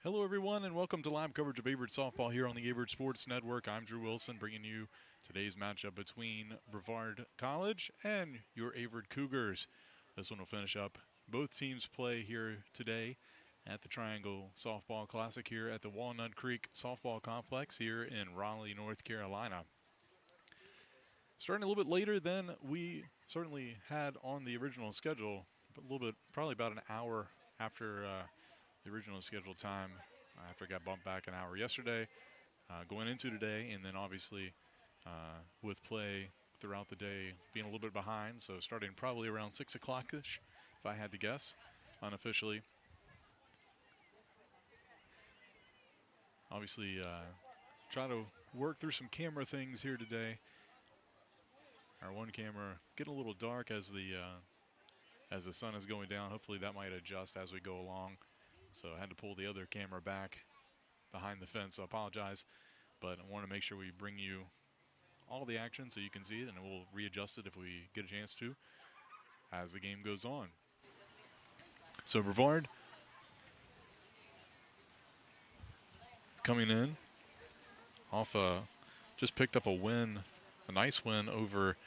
Hello, everyone, and welcome to live coverage of Averett softball here on the Averett Sports Network. I'm Drew Wilson, bringing you today's matchup between Brevard College and your Averett Cougars. This one will finish up. Both teams play here today at the Triangle Softball Classic here at the Walnut Creek Softball Complex here in Raleigh, North Carolina. Starting a little bit later than we certainly had on the original schedule, but a little bit, probably about an hour after the original scheduled time, after it got bumped back an hour yesterday, going into today, and then obviously with play throughout the day being a little bit behind, so starting probably around 6 o'clock-ish, if I had to guess, unofficially. Obviously, try to work through some camera things here today. Our one camera getting a little dark as the sun is going down. Hopefully that might adjust as we go along. So I had to pull the other camera back behind the fence, so I apologize. But I want to make sure we bring you all the action so you can see it, and we'll readjust it if we get a chance to as the game goes on. So Brevard coming in off just picked up a win, a nice win over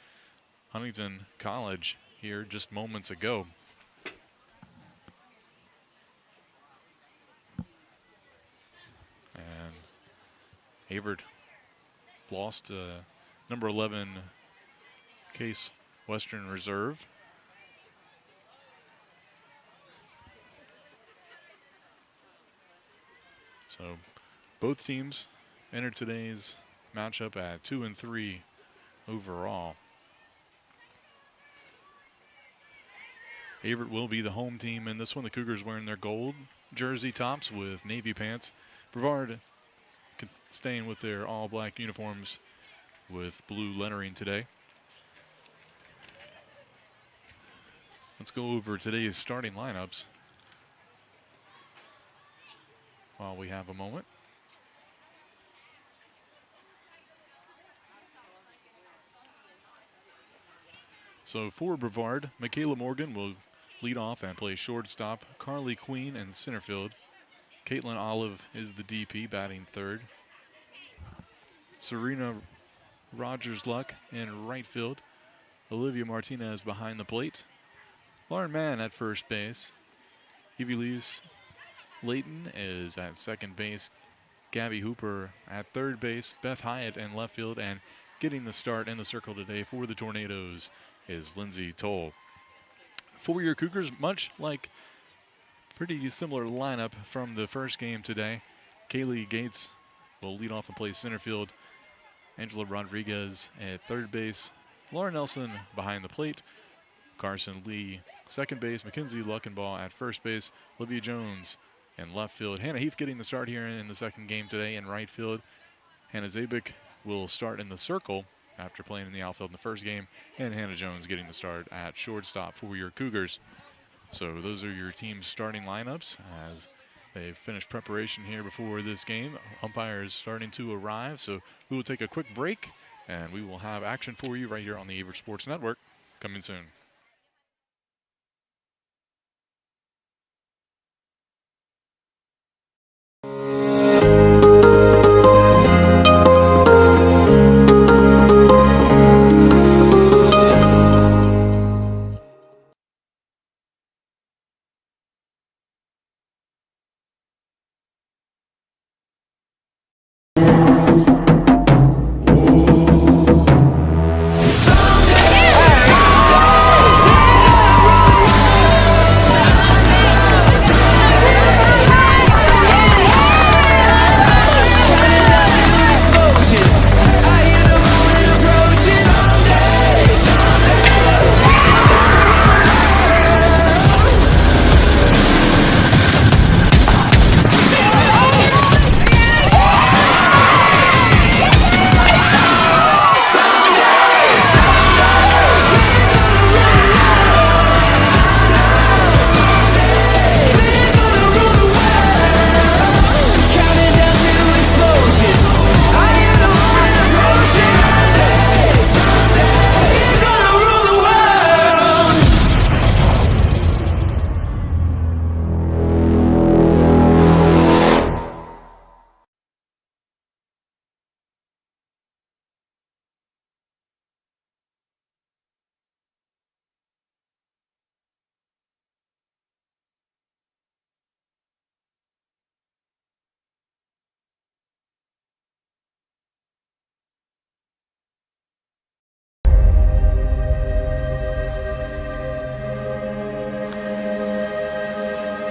Huntington College here just moments ago. And Averett lost number 11 Case Western Reserve. So both teams entered today's matchup at 2-3 overall. Averett will be the home team in this one. The Cougars wearing their gold jersey tops with navy pants. Brevard staying with their all-black uniforms with blue lettering today. Let's go over today's starting lineups while we have a moment. So for Brevard, Michaela Morgan will lead off and play shortstop. Carly Queen in center field. Caitlin Olive is the DP, batting third. Serena Rogers-Luck in right field. Olivia Martinez behind the plate. Lauren Mann at first base. Evie Lees Layton is at second base. Gabby Hooper at third base. Beth Hyatt in left field, and getting the start in the circle today for the Tornadoes is Lindsay Toll. For your Cougars, much like pretty similar lineup from the first game today. Kaylee Gates will lead off and play center field. Angela Rodriguez at third base. Laura Nelson behind the plate. Carson Lee second base. Mackenzie Luckenbaugh at first base. Olivia Jones in left field. Hannah Heath getting the start here in the second game today in right field. Hannah Zabik will start in the circle after playing in the outfield in the first game, and Hannah Jones getting the start at shortstop for your Cougars. So those are your team's starting lineups as they finish preparation here before this game. Umpires starting to arrive, so we will take a quick break, and we will have action for you right here on the Averett Sports Network coming soon.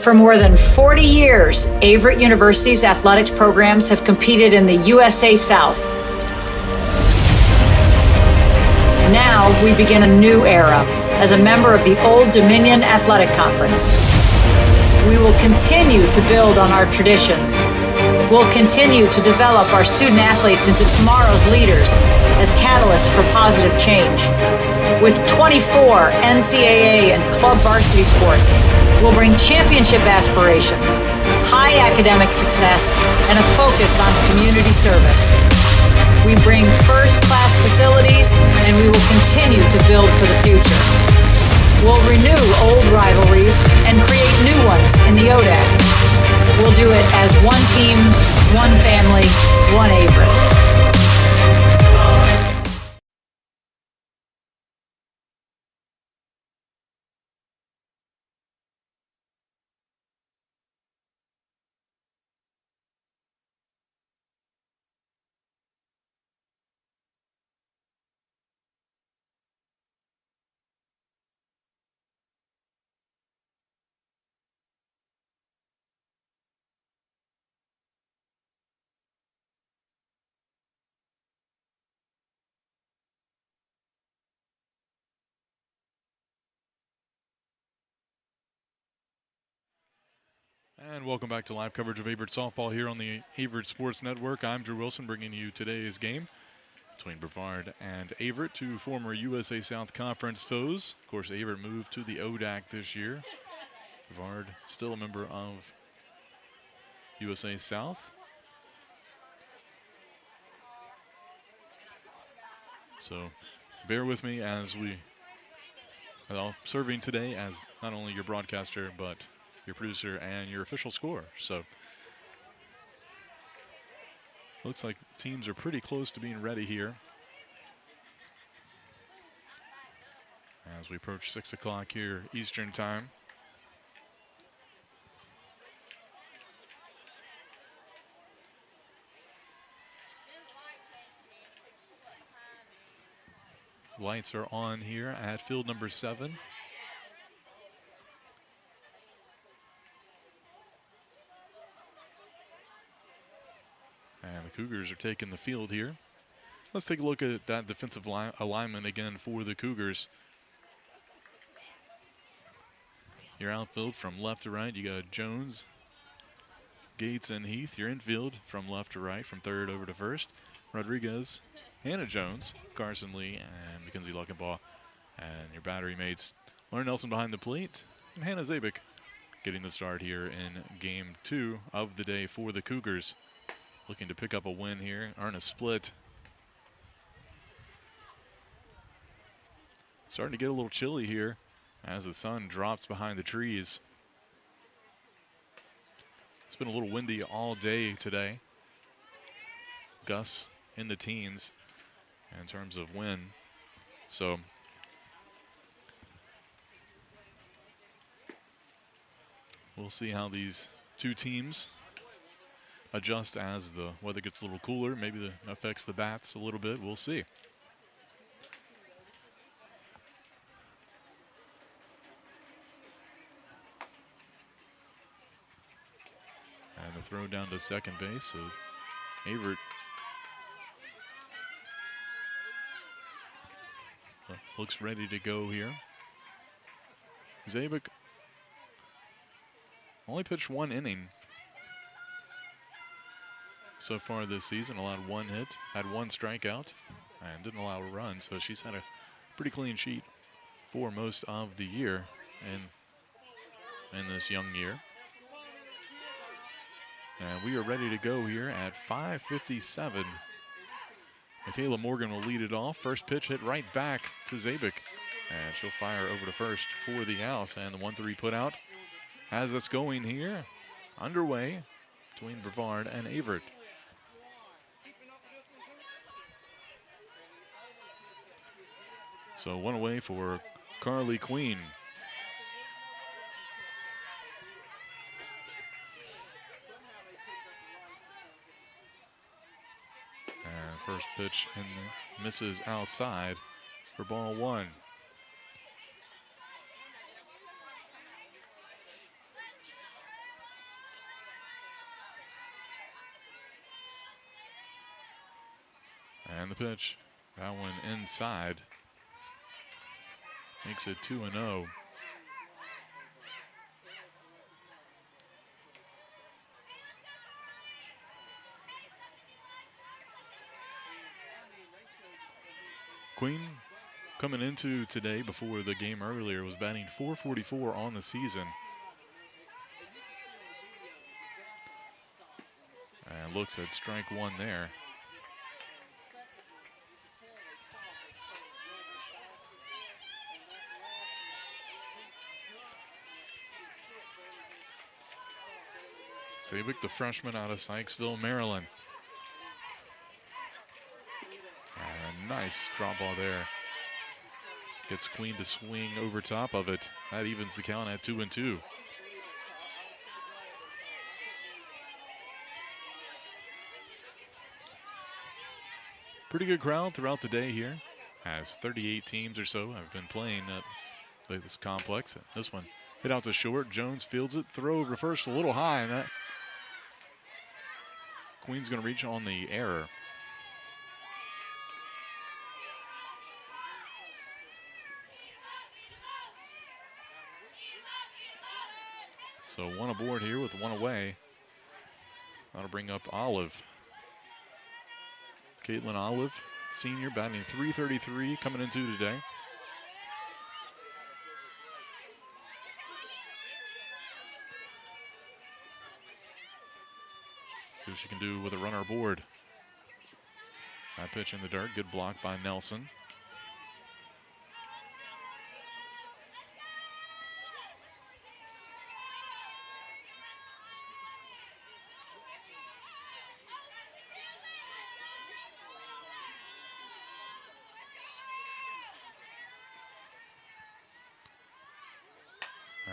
For more than 40 years, Averett University's athletics programs have competed in the USA South. Now we begin a new era as a member of the Old Dominion Athletic Conference. We will continue to build on our traditions. We'll continue to develop our student athletes into tomorrow's leaders as catalysts for positive change. With 24 NCAA and club varsity sports, we'll bring championship aspirations, high academic success, and a focus on community service. We bring first-class facilities, and we will continue to build for the future. We'll renew old rivalries and create new ones in the ODAC. We'll do it as one team, one family, one Averett. And welcome back to live coverage of Averett softball here on the Averett Sports Network. I'm Drew Wilson bringing you today's game between Brevard and Averett, two former USA South Conference foes. Of course, Averett moved to the ODAC this year. Brevard still a member of USA South. So bear with me as serving today as not only your broadcaster, but your producer and your official scorer. So looks like teams are pretty close to being ready here as we approach 6 o'clock here Eastern time. Lights are on here at field number 7. And the Cougars are taking the field here. Let's take a look at that defensive alignment again for the Cougars. Your outfield from left to right, you got Jones, Gates, and Heath. Your infield from left to right, from third over to first. Rodriguez, Hannah Jones, Carson Lee, and Mackenzie Luckenbaugh. And your battery mates, Lauren Nelson behind the plate, and Hannah Zabik getting the start here in game 2 of the day for the Cougars. Looking to pick up a win here, earn a split. Starting to get a little chilly here as the sun drops behind the trees. It's been a little windy all day today. Gusts in the teens in terms of wind. So we'll see how these two teams adjust as the weather gets a little cooler. Maybe that affects the bats a little bit. We'll see. And the throw down to second base. So Averett looks ready to go here. Zabik only pitched 1 inning so far this season, allowed 1 hit, had 1 strikeout, and didn't allow a run. So she's had a pretty clean sheet for most of the year in this young year. And we are ready to go here at 5:57. Michaela Morgan will lead it off. First pitch hit right back to Zabik. And she'll fire over to first for the out. And the 1-3 put out has us going here. Underway between Brevard and Averett. So 1 away for Carly Queen. And first pitch and misses outside for ball 1. And the pitch, that one inside. Makes it 2-0. Queen coming into today before the game earlier was batting .444 on the season. And looks at strike one there. Sabick, the freshman out of Sykesville, Maryland. And a nice drop ball there. Gets Queen to swing over top of it. That evens the count at 2-2. Pretty good crowd throughout the day here, as 38 teams or so have been playing at this complex. This one hit out to short. Jones fields it. Throw over first a little high, and that Queen's going to reach on the error. So one aboard here with one away. That'll bring up Olive. Caitlin Olive, senior, batting .333 coming into today. See what she can do with a runner aboard. That pitch in the dirt, good block by Nelson.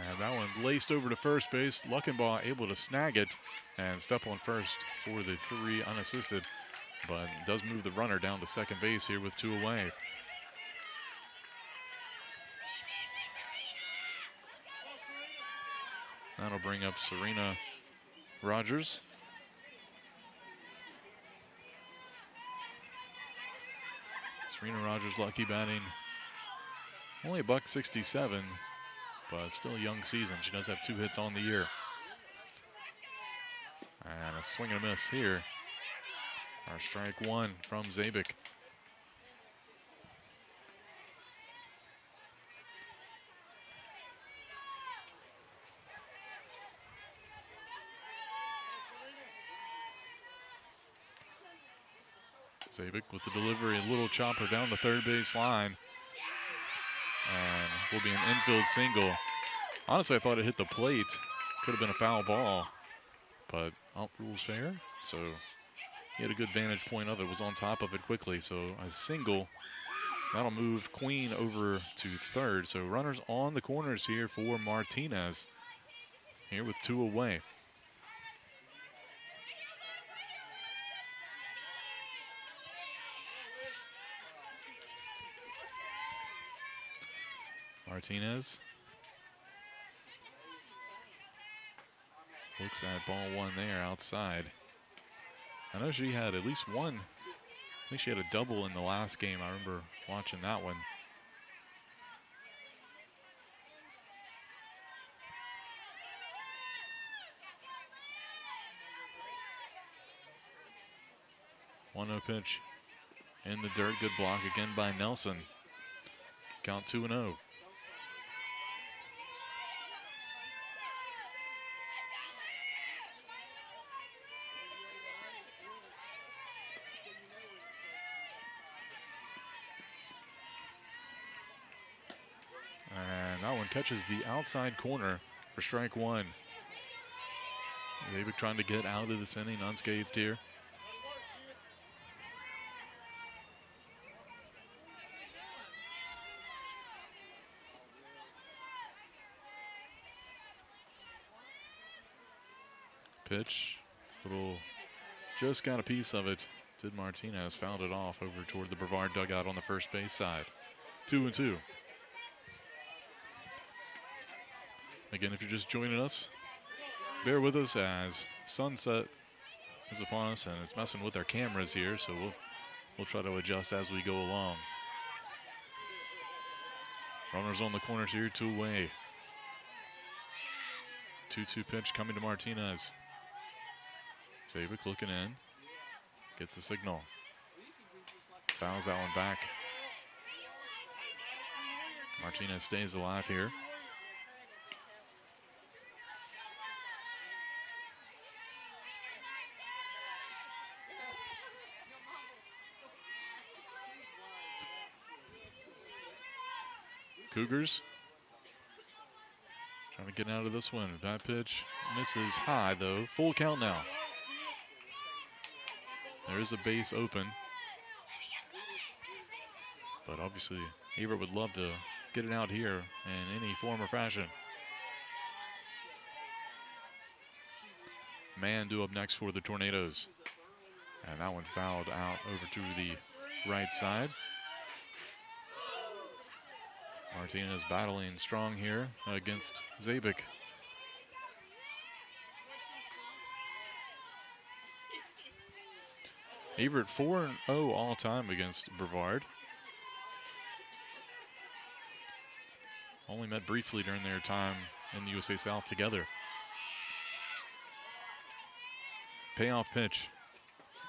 And that one laced over to first base. Luckenbaugh able to snag it and step on first for the three unassisted, but does move the runner down to second base here with two away. That'll bring up Serena Rogers. Serena Rogers lucky, batting only $167. But still a young season. She does have 2 hits on the year. And a swing and a miss here. Our strike one from Zabick. Zabick with the delivery, a little chopper down the third base line. And will be an infield single. Honestly, I thought it hit the plate. Could have been a foul ball, but rules fair. So he had a good vantage point of it, was on top of it quickly. So a single, that'll move Queen over to third. So runners on the corners here for Martinez, here with 2 away. Martinez looks at ball one there outside. I know she had at least one. I think she had a double in the last game. I remember watching that one. One 0 pitch in the dirt. Good block again by Nelson. Count 2-0. And that one catches the outside corner for strike one. Zabick trying to get out of this inning unscathed here. Pitch, just got a piece of it. Did Martinez, fouled it off over toward the Brevard dugout on the first base side. 2-2. Again, if you're just joining us, bear with us as sunset is upon us and it's messing with our cameras here, so we'll we'll try to adjust as we go along. Runners on the corners here, 2 away. 2-2 pitch coming to Martinez. Zabik looking in. Gets the signal. Fouls that one back. Martinez stays alive here. Cougars trying to get out of this one. Bad pitch misses high though. Full count now. There is a base open. But obviously Averett would love to get it out here in any form or fashion. Man due up next for the Tornadoes. And that one fouled out over to the right side. Martinez battling strong here against Zabik. Averett 4-0 all time against Brevard. Only met briefly during their time in the USA South together. Payoff pitch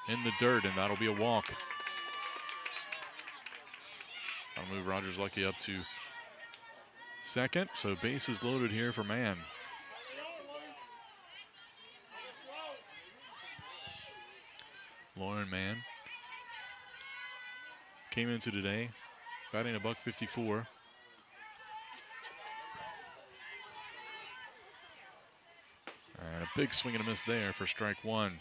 in the dirt, and that'll be a walk. That'll move Rogers Lucky up to second, so base is loaded here for Man. Lauren Mann came into today batting a .154. And a big swing and a miss there for strike one.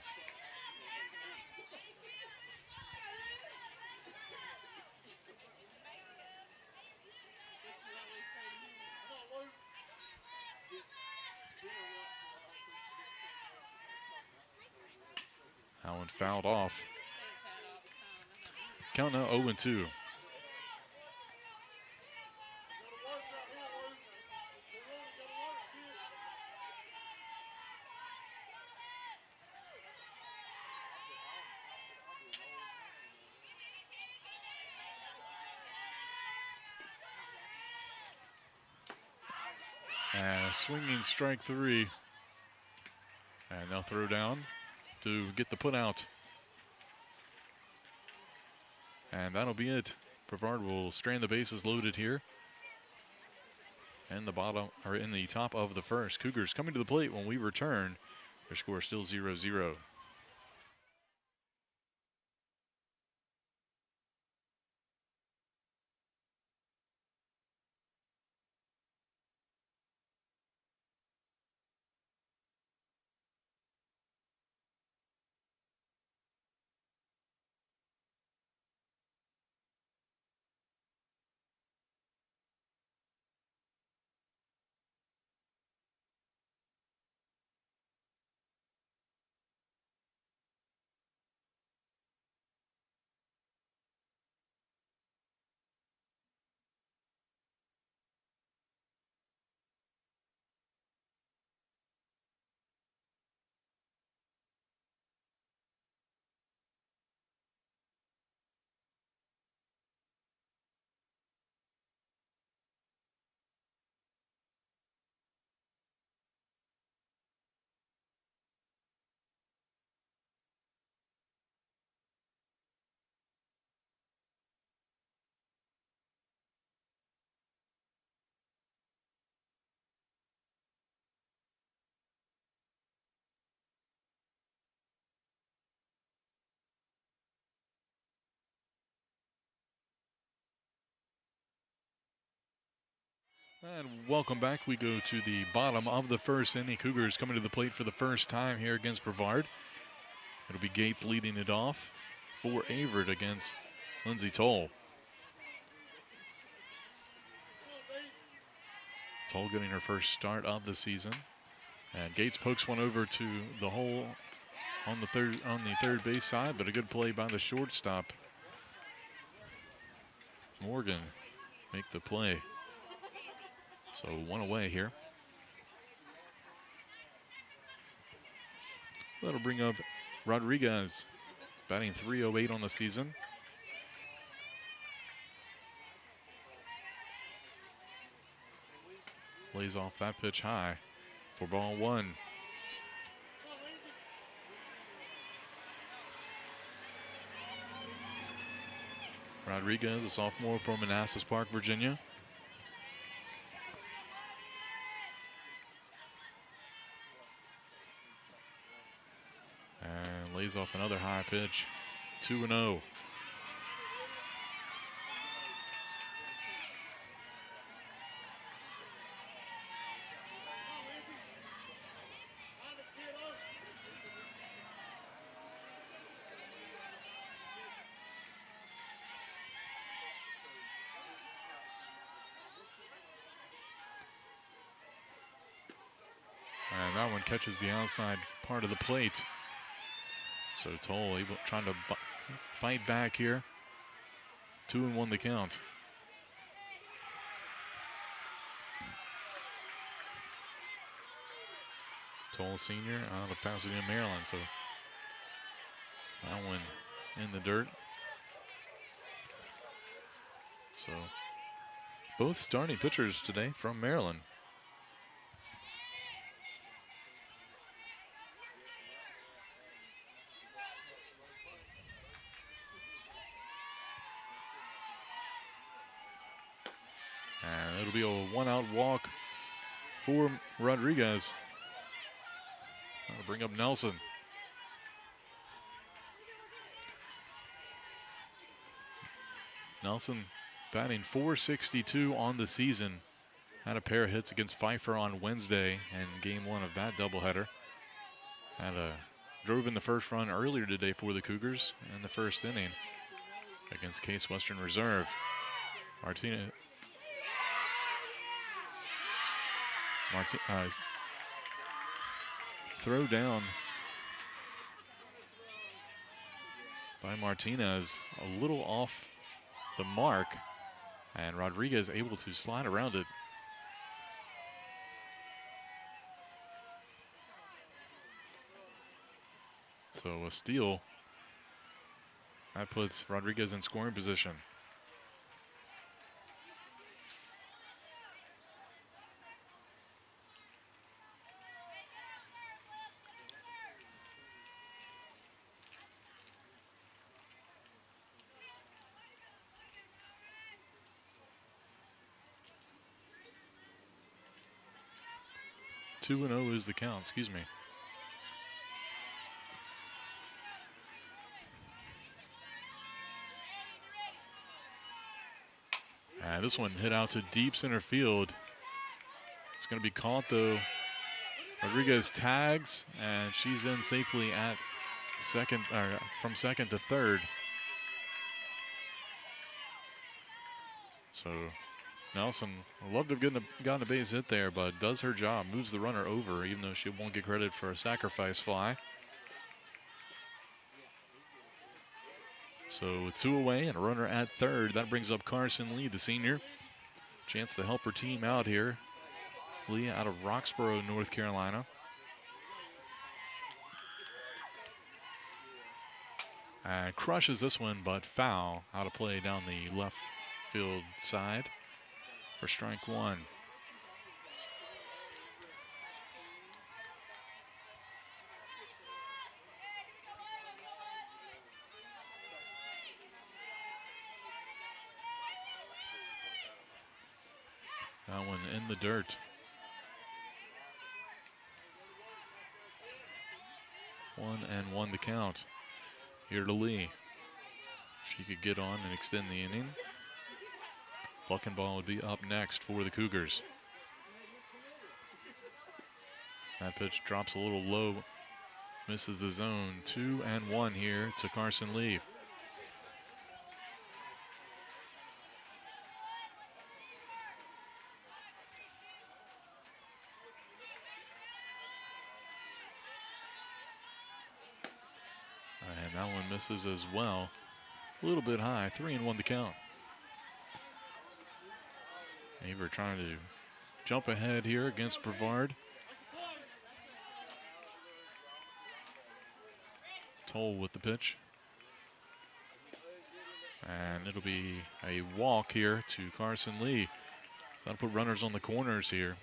That one fouled off. Count now 0-2. And a swinging strike 3. And they'll throw down to get the put out. And that'll be it. Brevard will strand the bases loaded here. And the bottom, or in the top of the first. Cougars coming to the plate when we return. Their score is still 0-0. And welcome back. We go to the bottom of the first inning. Cougars coming to the plate for the first time here against Brevard. It'll be Gates leading it off for Averett against Lindsey Toll. Toll getting her first start of the season. And Gates pokes one over to the hole on the third base side, but a good play by the shortstop. Morgan make the play. So one away here. That'll bring up Rodriguez, batting .308 on the season. lays off that pitch high for ball one. Rodriguez, a sophomore from Manassas Park, Virginia. And lays off another high pitch. 2-0. And that one catches the outside part of the plate. So Toll trying to fight back here. 2-1 the count. Toll Sr. out of Pasadena, Maryland. So that one in the dirt. So both starting pitchers today from Maryland. And it'll be a one-out walk for Rodriguez. That'll bring up Nelson. Nelson batting .462 on the season. Had a pair of hits against Pfeiffer on Wednesday and game one of that doubleheader. Drove in the first run earlier today for the Cougars in the first inning against Case Western Reserve. Throw down by Martinez, a little off the mark, and Rodriguez able to slide around it. So a steal. That puts Rodriguez in scoring position. Two and 0 is the count, excuse me. And this one hit out to deep center field. It's going to be caught though. Rodriguez tags, and she's in safely at second, or from second to third. So Nelson would love to have gotten a base hit there, but does her job, moves the runner over, even though she won't get credit for a sacrifice fly. So with two away and a runner at third, that brings up Carson Lee, the senior. Chance to help her team out here. Lee out of Roxborough, North Carolina. And crushes this one, but foul. Out of play down the left field side for strike one. That one in the dirt. 1-1 to count. Here to Lee. She could get on and extend the inning. Buckenball would be up next for the Cougars. That pitch drops a little low. Misses the zone. 2-1 here to Carson Lee. And that one misses as well. A little bit high. 3-1 to count. Aver trying to jump ahead here against Brevard. Toll with the pitch. And it'll be a walk here to Carson Lee. That'll put runners on the corners here.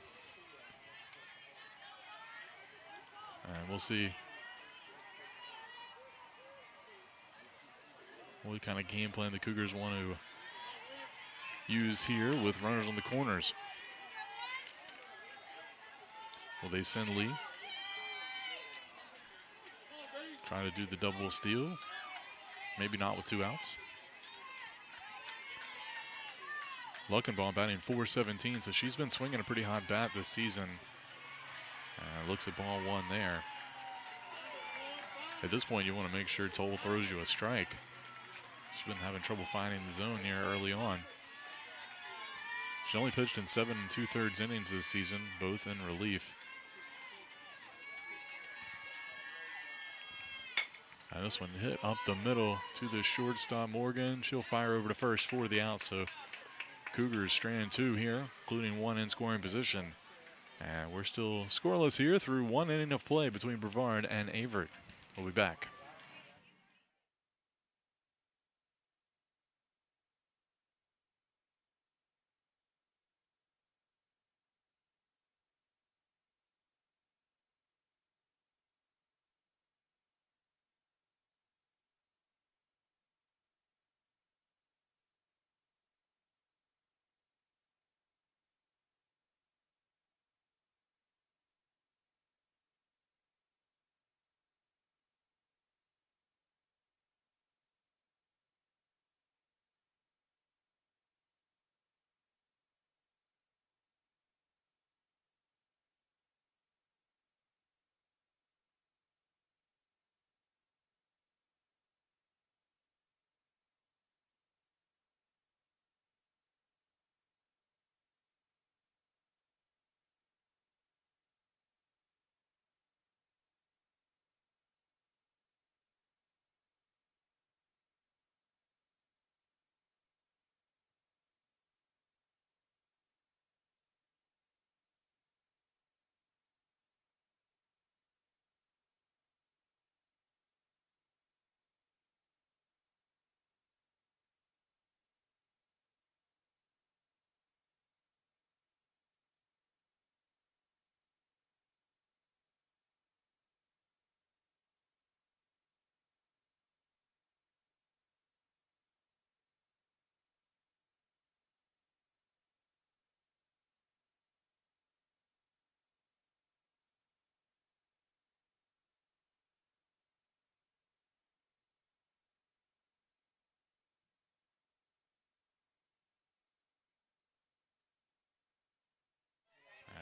And we'll see what kind of game plan the Cougars want to use here with runners on the corners. Will they send Lee? Try to do the double steal. Maybe not with 2 outs. Luckenbaugh batting .417, so she's been swinging a pretty hot bat this season. Looks at ball 1 there. At this point, you want to make sure Toll throws you a strike. She's been having trouble finding the zone here early on. She only pitched in 7 2/3 innings this season, both in relief. And this one hit up the middle to the shortstop, Morgan. She'll fire over to first for the out, so Cougars stranded 2 here, including 1 in scoring position. And we're still scoreless here through 1 inning of play between Brevard and Averett. We'll be back.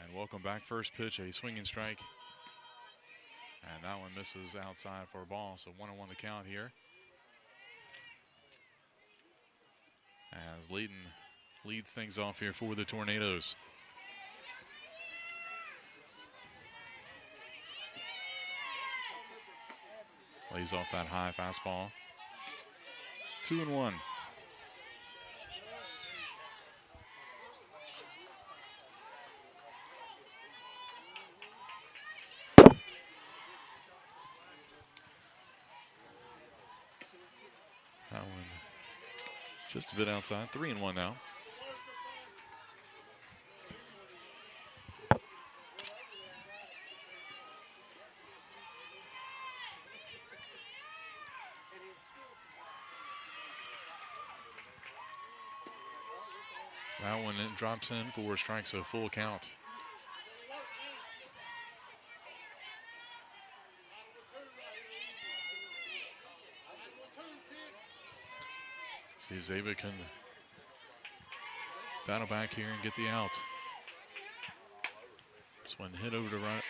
And welcome back. First pitch, a swinging strike. And that one misses outside for a ball, so 1-1 the count here. As Layton leads things off here for the Tornadoes. Lays off that high fastball. 2-1. That one just a bit outside. 3-1 now. That one drops in for strikes, a full count. See if Zaba can battle back here and get the out. This one hit over to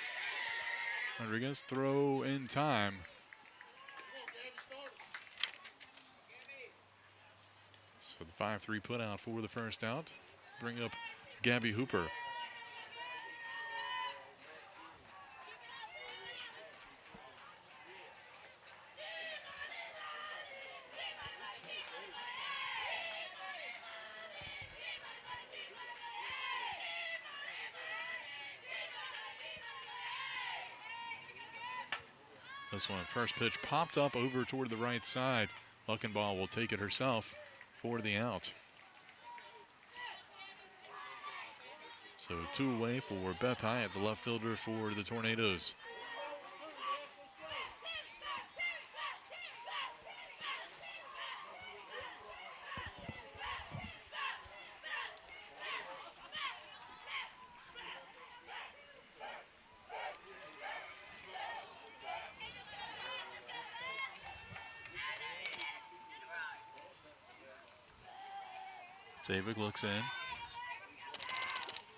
Rodriguez. Throw in time. So the 5-3 put out for the first out. Bring up Gabby Hooper. This one, first pitch popped up over toward the right side. Luckenbaugh will take it herself for the out. So 2 away for Beth Hyatt, the left fielder for the Tornadoes. Zavik looks in.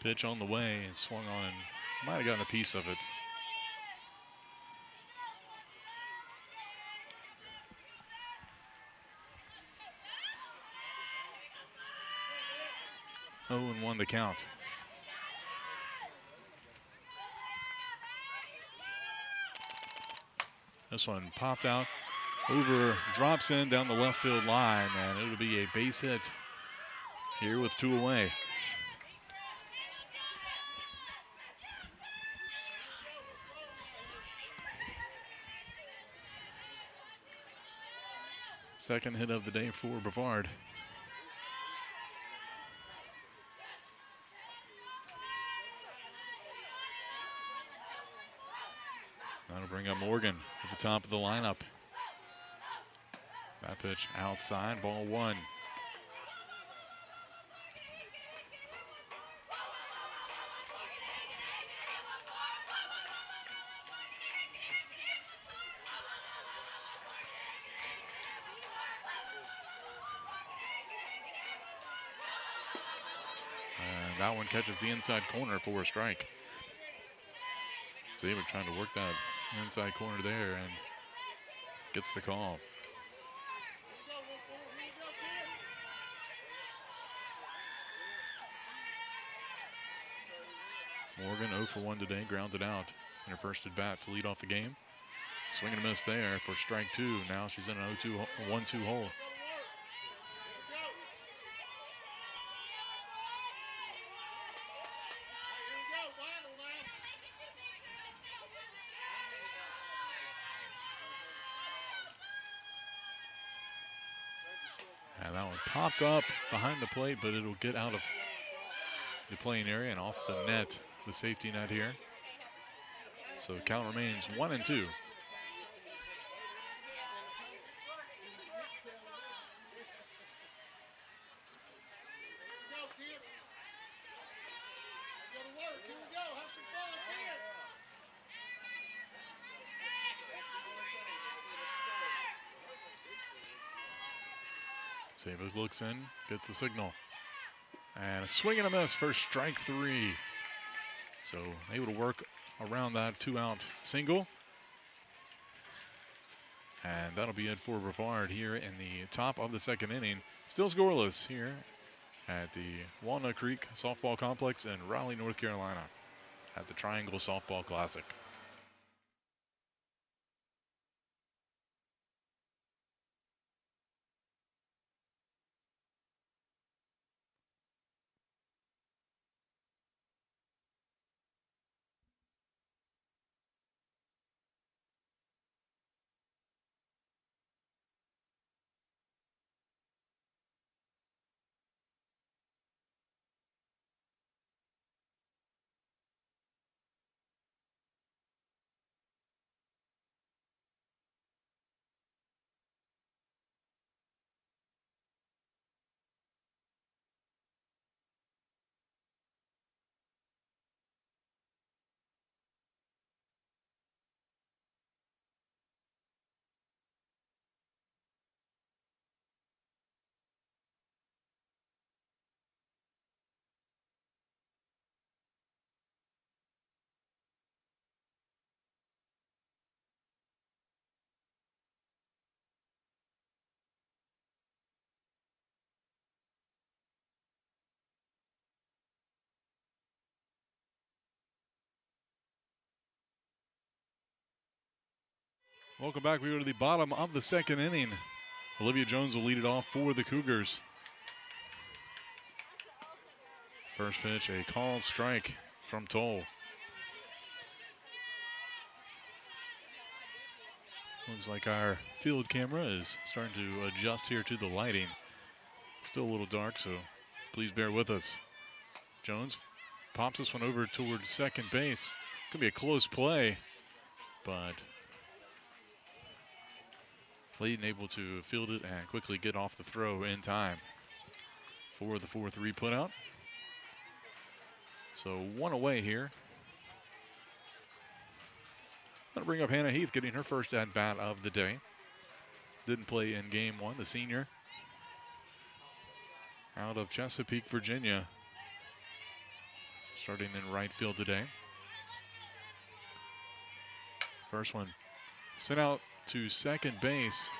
Pitch on the way and swung on. Might have gotten a piece of it. Oh, and 1 the count. This one popped out, over, drops in down the left field line, and it'll be a base hit here with 2 away. Second hit of the day for Brevard. That'll bring up Morgan at the top of the lineup. That pitch outside, ball 1. And that one catches the inside corner for a strike. Zavik trying to work that inside corner there and gets the call. Morgan 0 for 1 today, grounded out in her first at bat to lead off the game. Swing and a miss there for strike 2. Now she's in an 1-2 hole. And that one popped up behind the plate, but it'll get out of the playing area and off the net, the safety net here. So the count remains 1-2. Zavik looks in, gets the signal. And a swing and a miss for strike 3. So able to work around that 2-out single. And that'll be it for Brevard here in the top of the second inning. Still scoreless here at the Walnut Creek Softball Complex in Raleigh, North Carolina at the Triangle Softball Classic. Welcome back. We go to the bottom of the second inning. Olivia Jones will lead it off for the Cougars. First pitch, a called strike from Toll. Looks like our field camera is starting to adjust here to the lighting. Still a little dark, so please bear with us. Jones pops this one over towards second base. Could be a close play, but Layton able to field it and quickly get off the throw in time for the 4-3 putout. So 1 away here. That'll bring up Hannah Heath, getting her first at-bat of the day. Didn't play in game 1, the senior. out of Chesapeake, Virginia, starting in right field today. First one sent out to second base,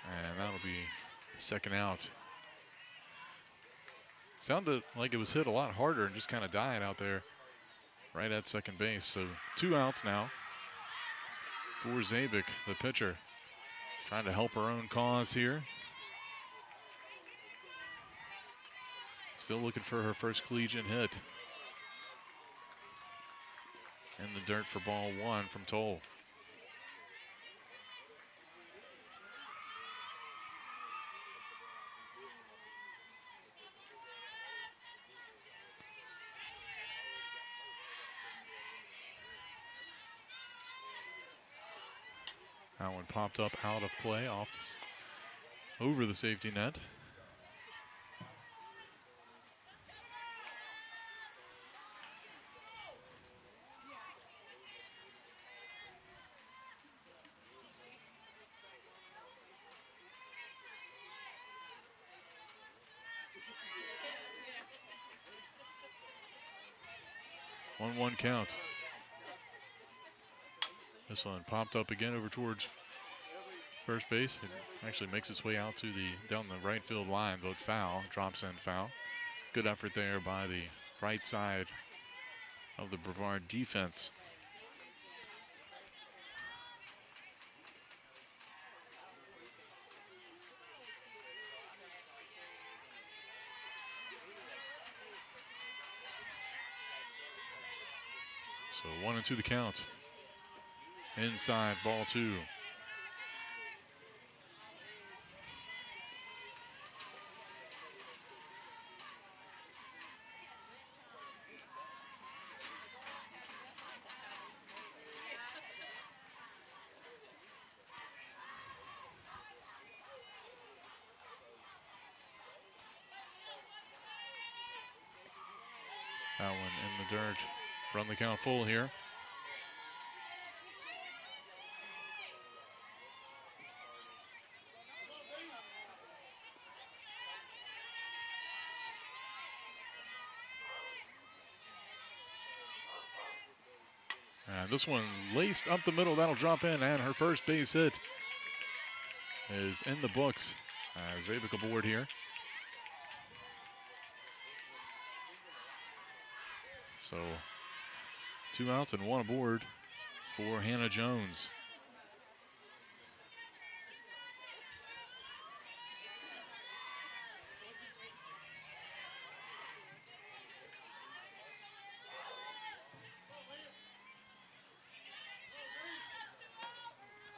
and that'll be the second out. Sounded like it was hit a lot harder and just kind of died out there right at second base. So 2 outs now for Zabik, the pitcher, trying to help her own cause here. Still looking for her first collegiate hit. In the dirt for ball 1 from Toll. That one popped up out of play, over the safety net. One count. This one popped up again over towards first base. It actually makes its way out to down the right field line, but foul, drops in foul. Good effort there by the right side of the Brevard defense. So 1-2 the count. Inside, ball 2. That one in the dirt. Run the count full here. And this one laced up the middle. That'll drop in, and her first base hit is in the books. Zabik aboard here. So 2 outs and 1 aboard for Hannah Jones.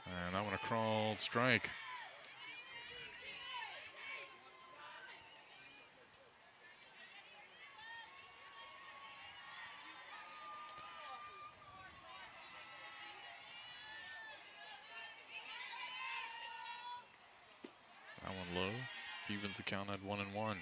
And that one a crawled strike. That one low. Evens the count at 1-1.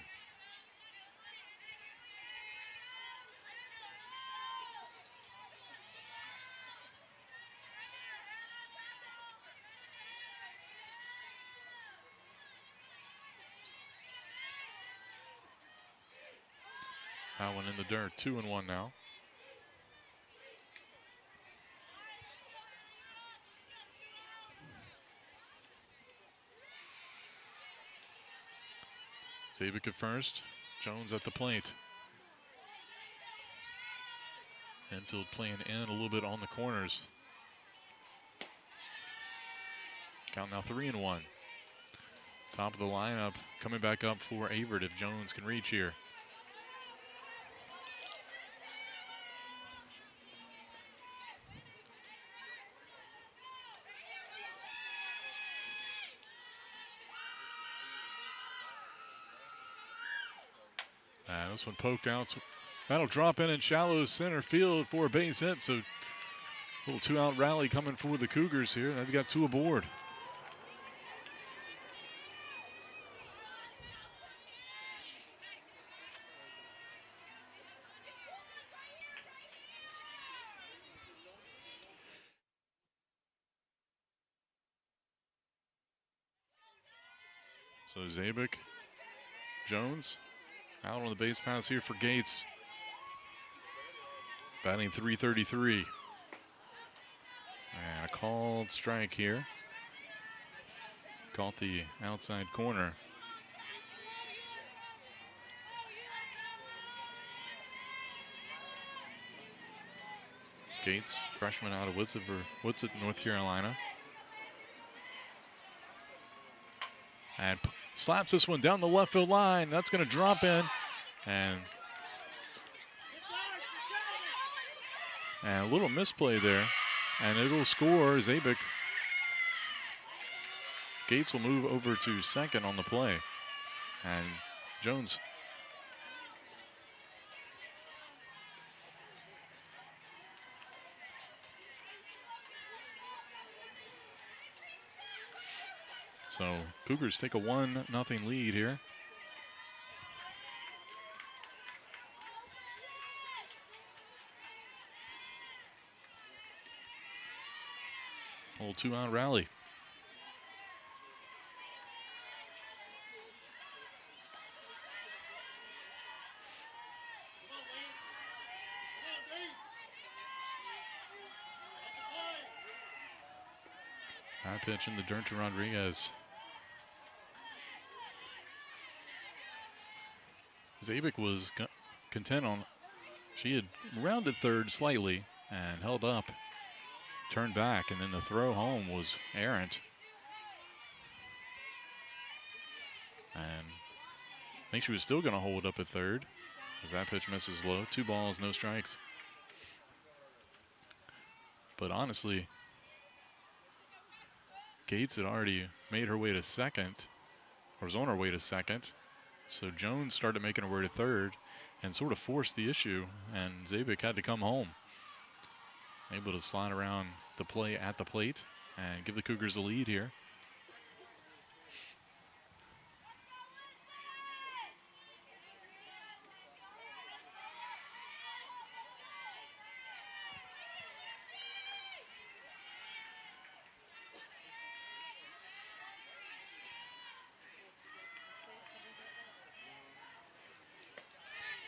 That one in the dirt. 2-1 now. Zabik at first. Jones at the plate. Infield playing in a little bit on the corners. Count now 3-1. Top of the lineup coming back up for Averett if Jones can reach here. This one poked out. That'll drop in shallow center field for a base hit. So little 2-out rally coming for the Cougars here. They've got 2 aboard. So Zabik Jones out on the base pass here for Gates. Batting .333. And a called strike here. Caught the outside corner. Gates, freshman out of Woodson, North Carolina. And slaps this one down the left field line. That's going to drop in. And a little misplay there. And it'll score Zabik. Gates will move over to second on the play. And Jones. So Cougars take a 1-0 lead here. A little 2-out rally. High pitch in the dirt to Rodriguez. Zabik was content on, she had rounded third slightly and held up, turned back, and then the throw home was errant. And I think she was still going to hold up at third as that pitch misses low. 2 balls, no strikes. But honestly, Gates had already made her way to second, or was on her way to second. So Jones started making her way to third and sort of forced the issue, and Zabik had to come home. Able to slide around the play at the plate and give the Cougars the lead here.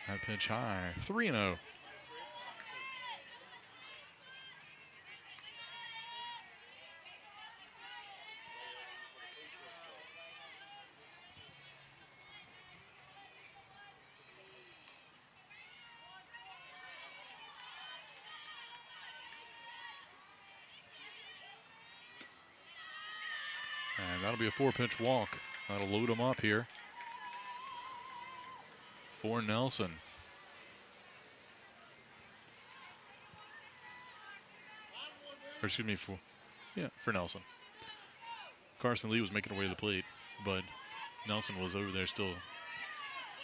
That pitch high, 3-0. And that'll be a 4-pitch walk. That'll load them up here for Nelson. Or excuse me, for Nelson. Carson Lee was making her way to the plate, but Nelson was over there still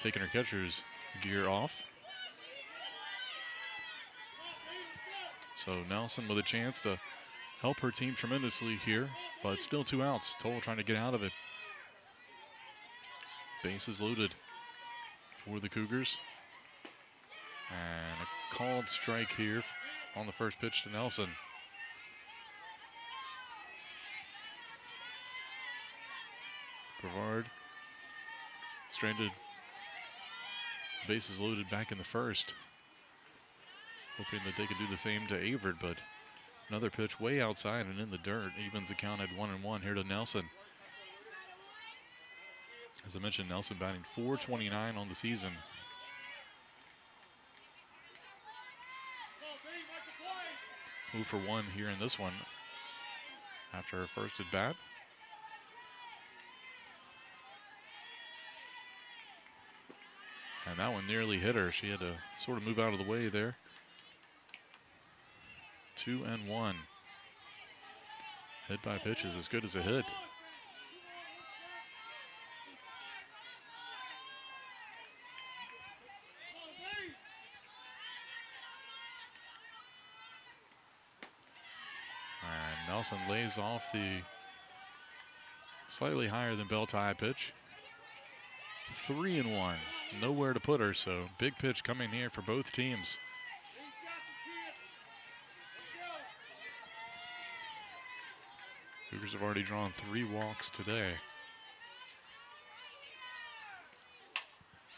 taking her catcher's gear off. So Nelson with a chance to help her team tremendously here, but still 2 outs. Toll trying to get out of it. Bases loaded for the Cougars. And a called strike here on the first pitch to Nelson. Brevard stranded. Bases loaded back in the first. Hoping that they could do the same to Averett, but another pitch way outside and in the dirt. Evens the count at 1-1 here to Nelson. As I mentioned, Nelson batting .429 on the season. Move for 1 here in this one after her first at bat. And that one nearly hit her. She had to sort of move out of the way there. 2-1. Hit by pitch is as good as a hit. And Nelson lays off the slightly higher than bell tie pitch. 3-1. Nowhere to put her, so big pitch coming here for both teams. Cougars have already drawn 3 walks today.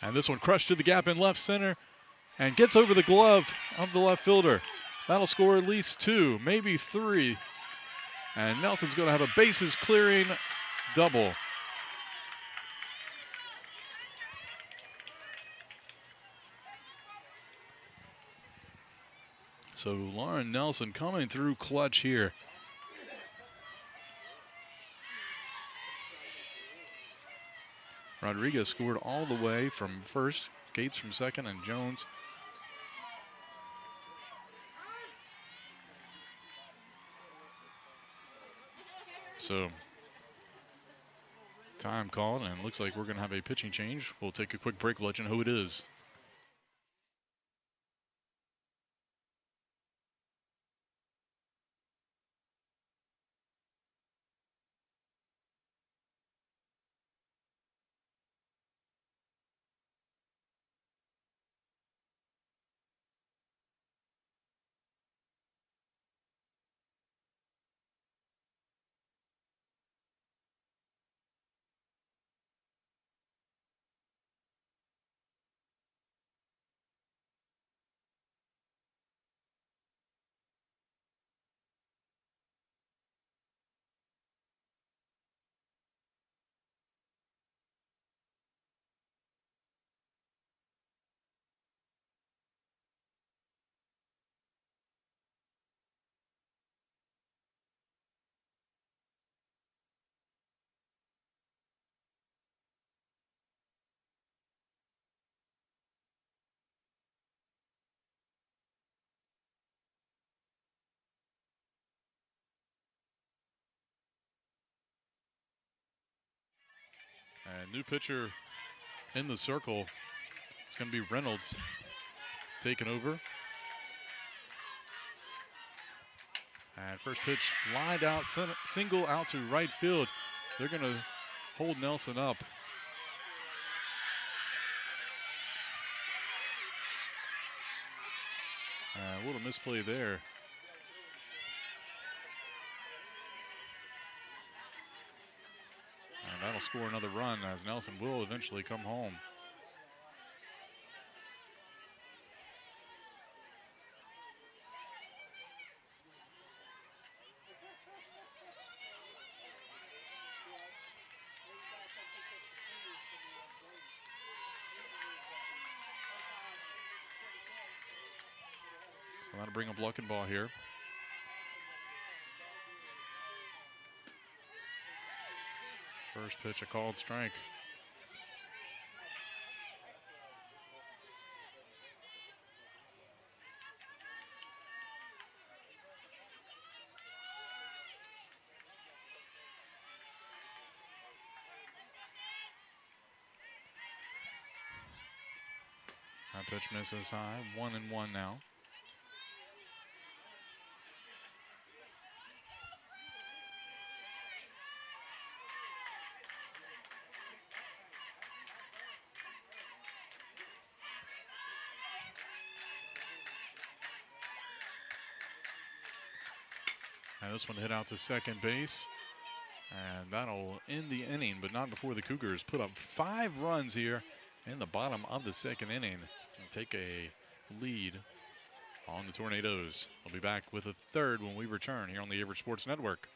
And this one crushed to the gap in left center and gets over the glove of the left fielder. That'll score at least 2, maybe 3. And Nelson's going to have a bases clearing double. So Lauren Nelson coming through clutch here. Rodriguez scored all the way from first, Gates from second, and Jones. So time called, and it looks like we're going to have a pitching change. We'll take a quick break, let you know who it is. And new pitcher in the circle. It's going to be Reynolds taking over. And first pitch lined out, single out to right field. They're going to hold Nelson up. A little misplay there. And that'll score another run as Nelson will eventually come home. So that'll bring a blocking ball here. First pitch, a called strike. That pitch misses high, 1-1 now. And this one hit out to second base. And that'll end the inning, but not before the Cougars put up 5 runs here in the bottom of the second inning and take a lead on the Tornadoes. We'll be back with a third when we return here on the Averett Sports Network.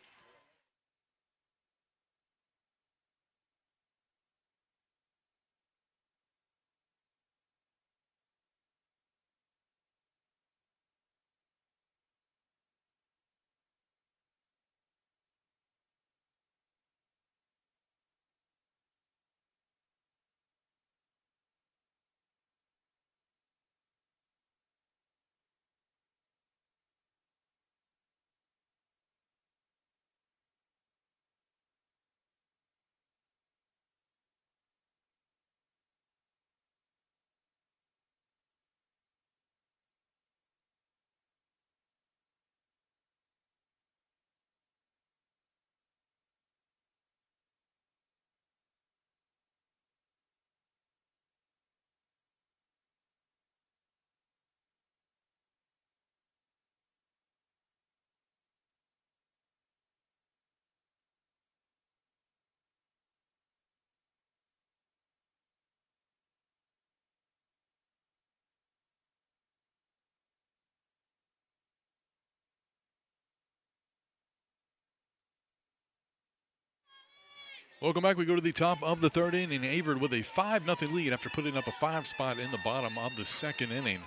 Welcome back. We go to the top of the third inning. Averett with a 5-0 lead after putting up a 5 spot in the bottom of the second inning.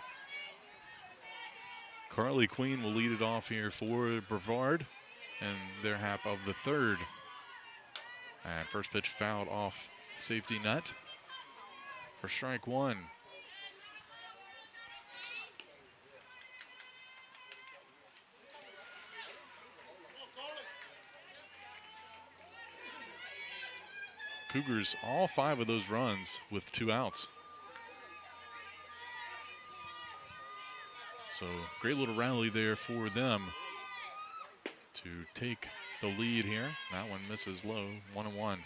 Carly Queen will lead it off here for Brevard in their half of the third. And first pitch fouled off safety net for strike one. Cougars all 5 of those runs with 2 outs. So great little rally there for them to take the lead here. That one misses low, 1-1.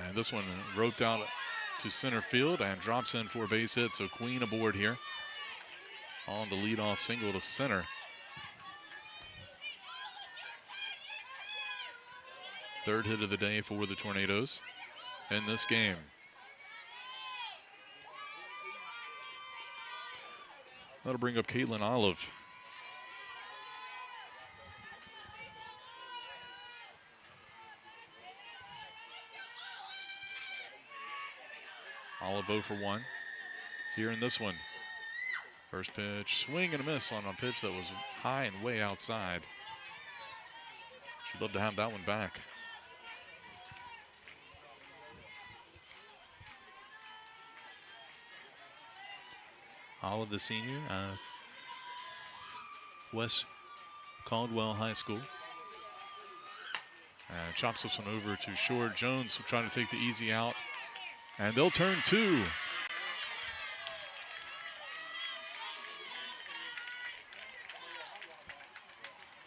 And this one roped out to center field and drops in for a base hit. So Queen aboard here on the leadoff single to center. Third hit of the day for the Tornadoes in this game. That'll bring up Caitlin Olive. Olive 0 for 1 here in this one. First pitch, swing and a miss on a pitch that was high and way outside. She'd love to have that one back. Olive, the senior, West Caldwell High School. And chops this one over to short. Jones will try to take the easy out. And they'll turn 2.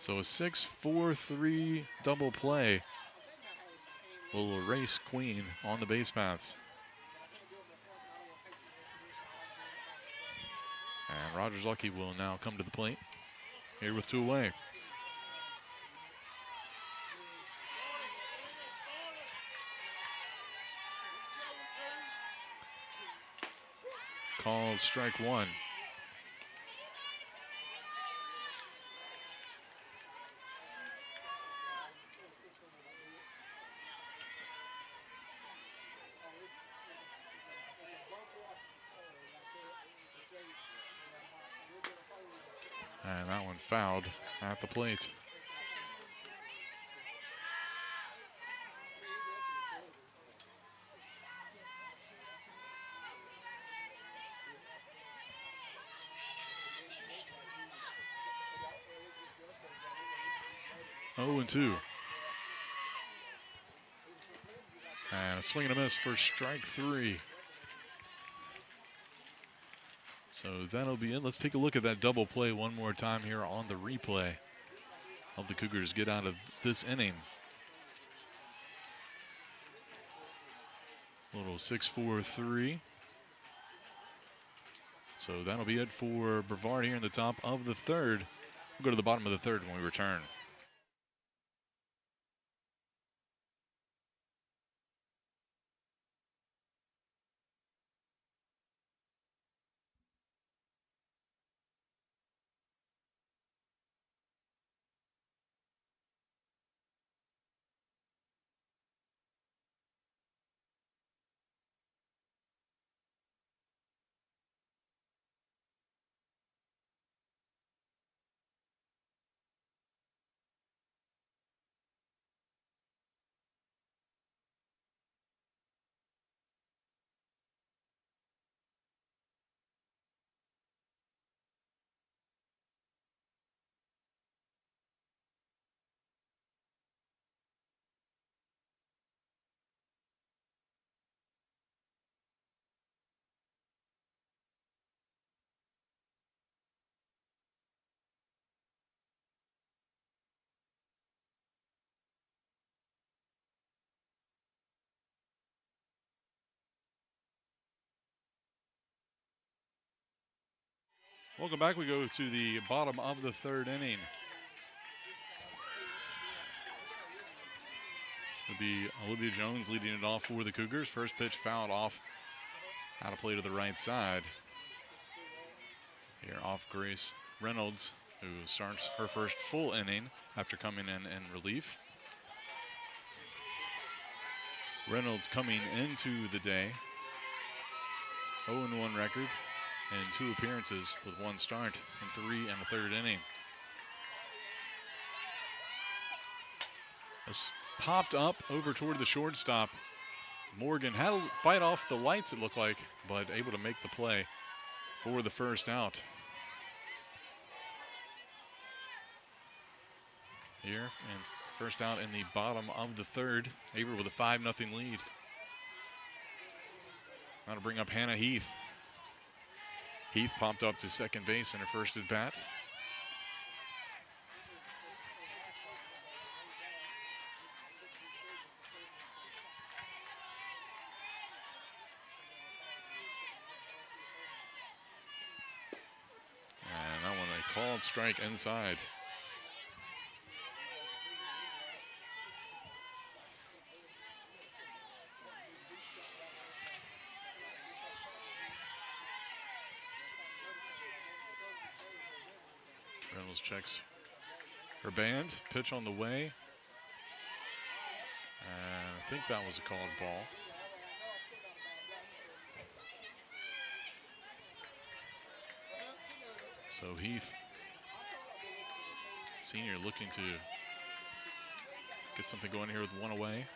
So a 6-4-3 double play will erase Queen on the base paths. And Rogers Lucky will now come to the plate here with 2 away. Called strike 1. And that one fouled at the plate. Oh, and 2. And a swing and a miss for strike 3. So that'll be it. Let's take a look at that double play one more time here on the replay of the Cougars get out of this inning. Little 6-4-3. So that'll be it for Brevard here in the top of the third. We'll go to the bottom of the third when we return. Welcome back. We go to the bottom of the third inning. It'll be Olivia Jones leading it off for the Cougars. First pitch fouled off. Out of play to the right side. Here off Grace Reynolds, who starts her first full inning after coming in relief. Reynolds coming into the day 0-1 record and 2 appearances with 1 start in 3 1/3 inning. This popped up over toward the shortstop. Morgan had to fight off the lights, it looked like, but able to make the play for the first out. Here, and first out in the bottom of the 3rd. Averett with a 5-0 lead. Now to bring up Hannah Heath. Heath popped up to second base in her first at bat. And that one, a called strike inside. Reynolds checks her band. Pitch on the way. And I think that was a called ball. So Heath, senior, looking to get something going here with 1 away.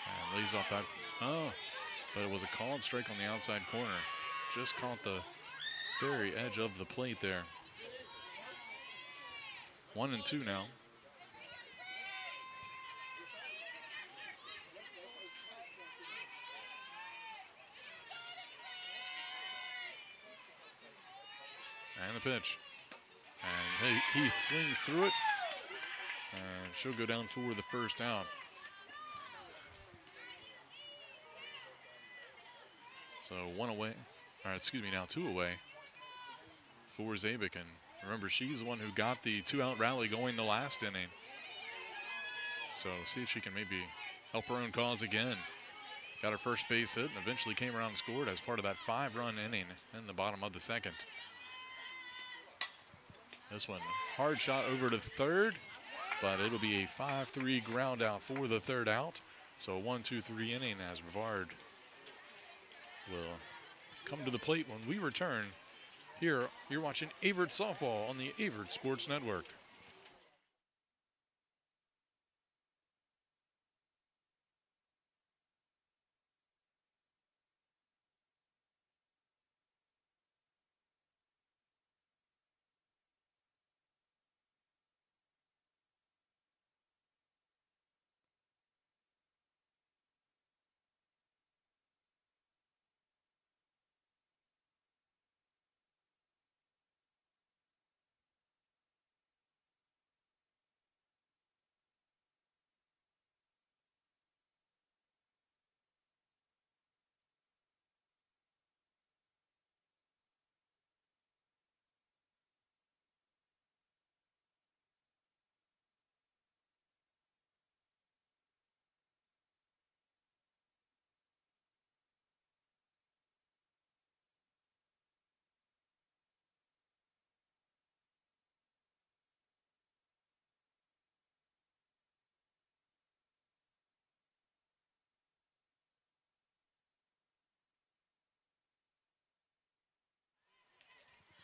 And lays off that. Oh, but it was a called strike on the outside corner. Just caught the very edge of the plate there. 1-2 now. And the pitch. And Heath swings through it. And she'll go down for the first out. So 1 away. All right, excuse me, now 2 away for Zabick. And remember, she's the one who got the 2-out rally going the last inning. So see if she can maybe help her own cause again. Got her first base hit and eventually came around and scored as part of that 5-run inning in the bottom of the 2nd. This one, hard shot over to third, but it'll be a 5-3 ground out for the 3rd out. So a 1-2-3 inning as Brevard will come to the plate when we return. Here, you're watching Averett Softball on the Averett Sports Network.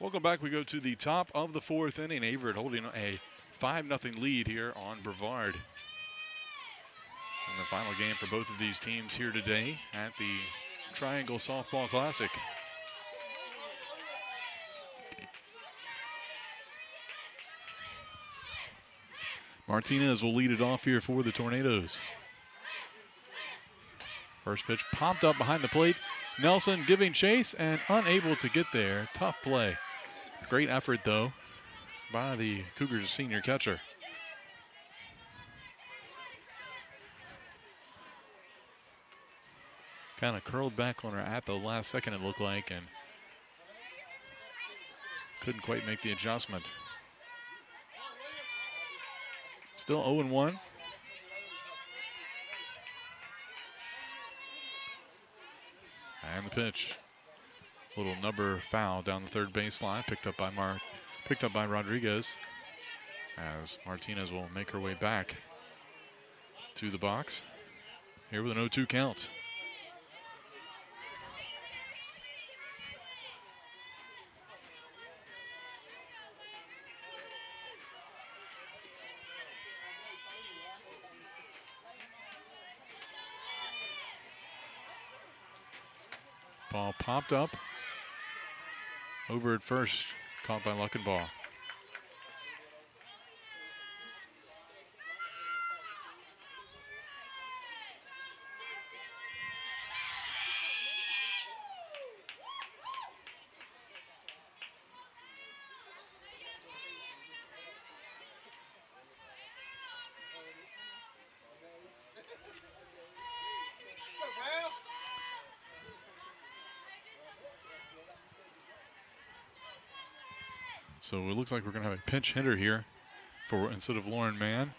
Welcome back. We go to the top of the 4th inning. Averett holding a 5-0 lead here on Brevard. And the final game for both of these teams here today at the Triangle Softball Classic. Martinez will lead it off here for the Tornadoes. First pitch popped up behind the plate. Nelson giving chase and unable to get there. Tough play. Great effort, though, by the Cougars senior catcher. Kind of curled back on her at the last second, it looked like, and couldn't quite make the adjustment. Still 0-1. And the pitch. Little number foul down the third baseline, picked up by Rodriguez, as Martinez will make her way back to the box here with an 0-2 count. Ball popped up over at first, caught by Luckenbaugh. So it looks like we're going to have a pinch hitter here instead of Lauren Mann.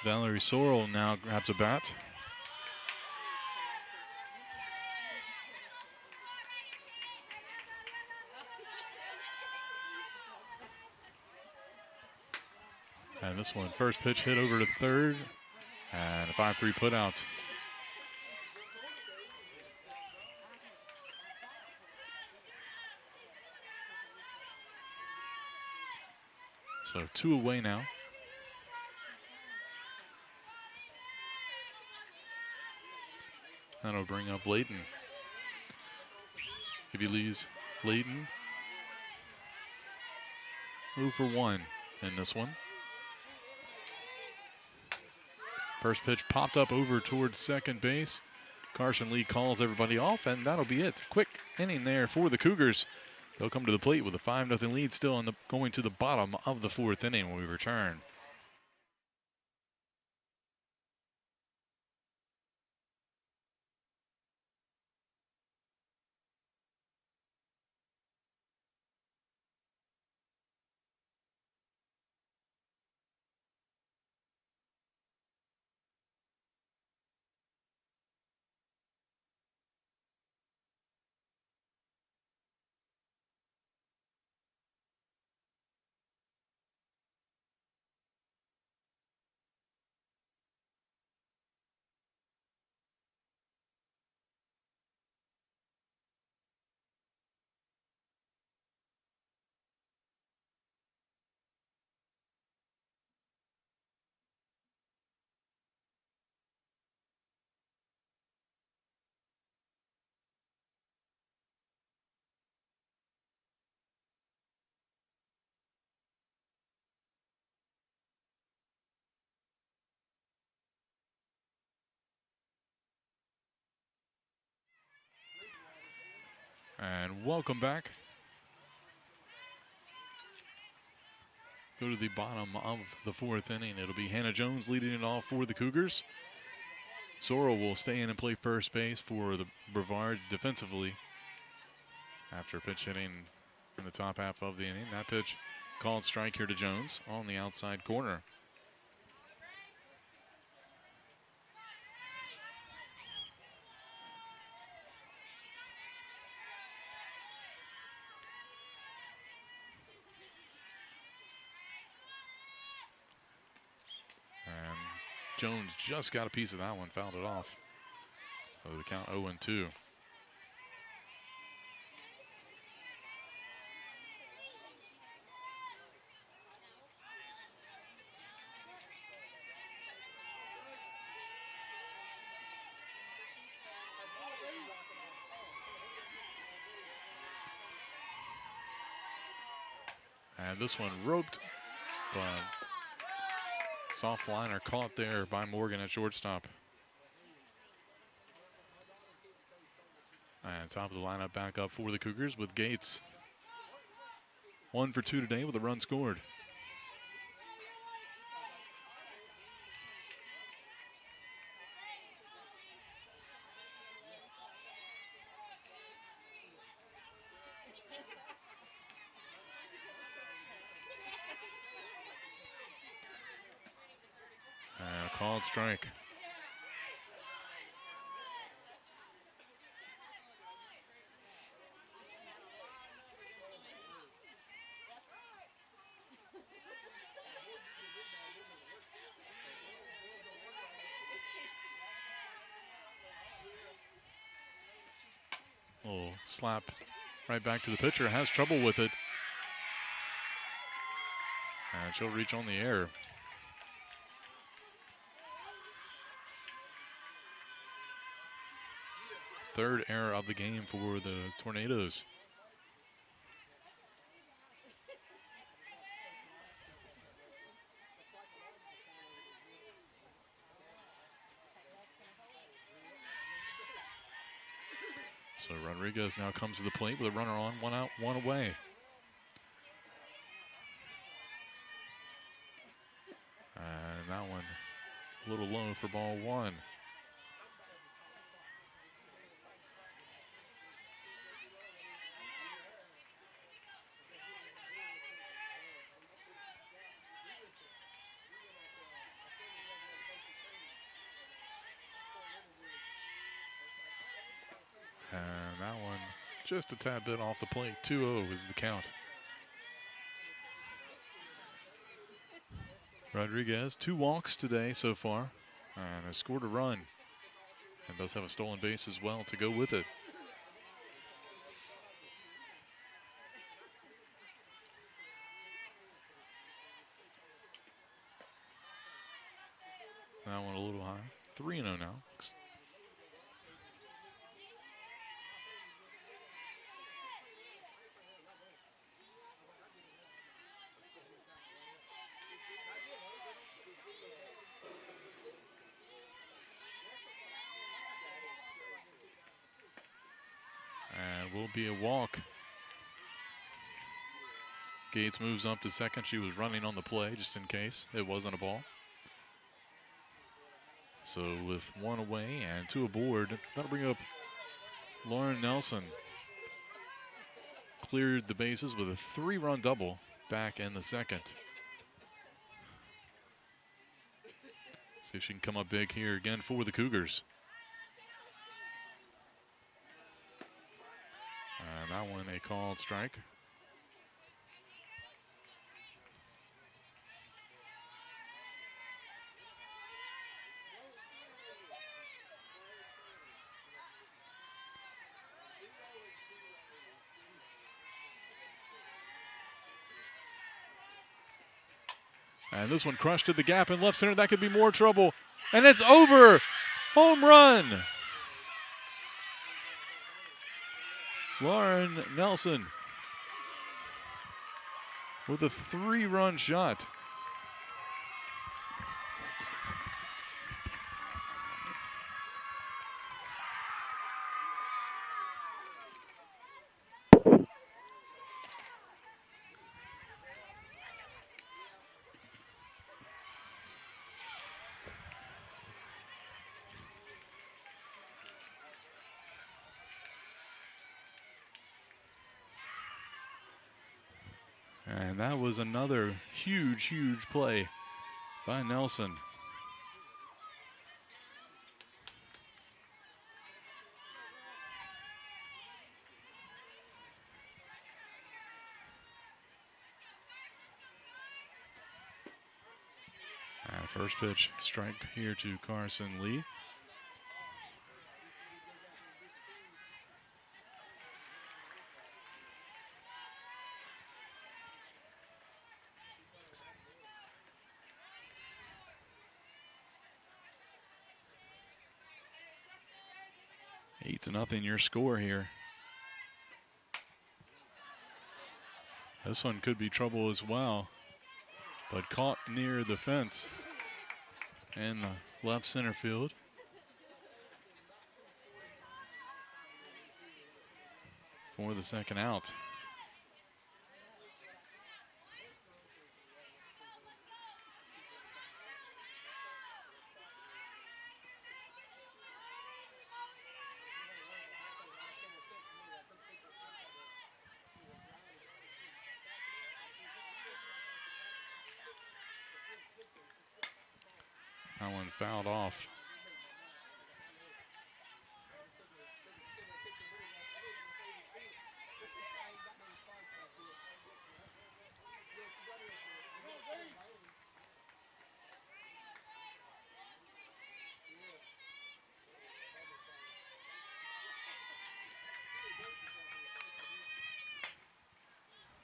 Valerie Sorrell now grabs a bat. And this one, first pitch hit over to third, and a 5-3 put out. So 2 away now. That'll bring up Layton. If he leaves Layton 0 for 1 in this one. First pitch popped up over towards second base. Carson Lee calls everybody off, and that'll be it. Quick inning there for the Cougars. They'll come to the plate with a 5-0 lead still going to the bottom of the 4th inning when we return. And welcome back. Go to the bottom of the 4th inning. It'll be Hannah Jones leading it off for the Cougars. Sorrell will stay in and play first base for the Brevard defensively after pitch hitting in the top half of the inning. That pitch called strike here to Jones on the outside corner. Jones just got a piece of that one, fouled it off. So the count 0-2. And this one roped, but soft liner caught there by Morgan at shortstop. And top of the lineup back up for the Cougars with Gates. 1 for 2 today with a run scored. called strike. Little slap right back to the pitcher. Has trouble with it. And she'll reach on the air. Third error of the game for the Tornadoes. So Rodriguez now comes to the plate with a runner on, one out, one away. And that one a little low for ball one. And that one just a tad bit off the plate. 2-0 is the count. Rodriguez, 2 walks today so far, and has scored a run. And does have a stolen base as well to go with it. That one a little high. 3-0 now. Will be a walk. Gates moves up to second. She was running on the play just in case it wasn't a ball. So with 1 away and 2 aboard, that'll bring up Lauren Nelson. Cleared the bases with a 3-run double back in the second. See if she can come up big here again for the Cougars. And that one a called strike. And this one crushed to the gap in left center. That could be more trouble. And it's over. Home run. Lauren Nelson with a 3-run shot. And that was another huge, huge play by Nelson. And first pitch strike here to Carson Lee. Eight to nothing your score here. This one could be trouble as well, but caught near the fence in the left center field. For the second out. That one fouled off.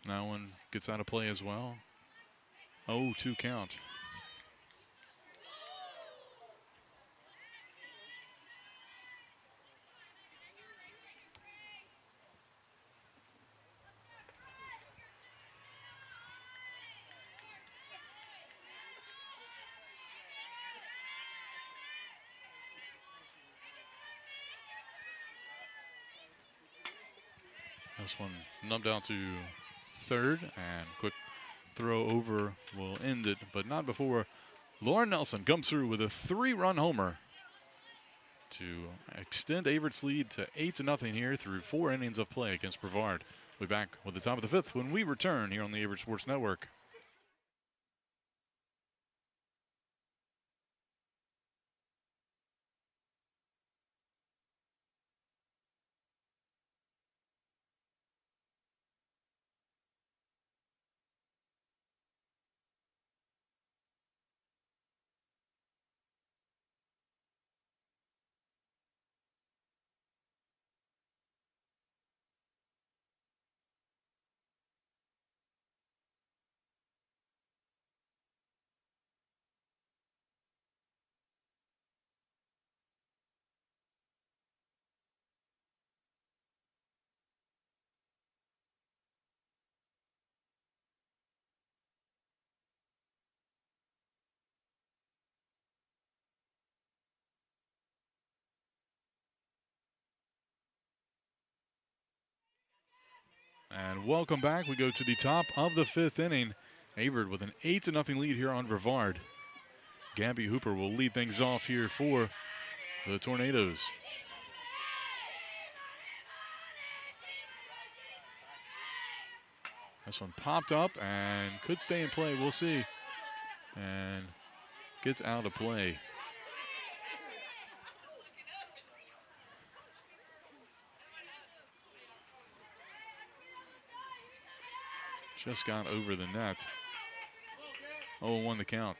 That one gets out of play as well. 0-2 count. This one nubbed out to third, and quick throw over will end it, but not before Lauren Nelson comes through with a 3-run homer to extend Averett's lead to 8-0 here through 4 innings of play against Brevard. We'll be back with the top of the 5th when we return here on the Averett Sports Network. And welcome back. We go to the top of the 5th inning. Averett with an 8-0 lead here on Brevard. Gabby Hooper will lead things off here for the Tornadoes. This one popped up and could stay in play. We'll see. And gets out of play. Just got over the net. 0-1 the count.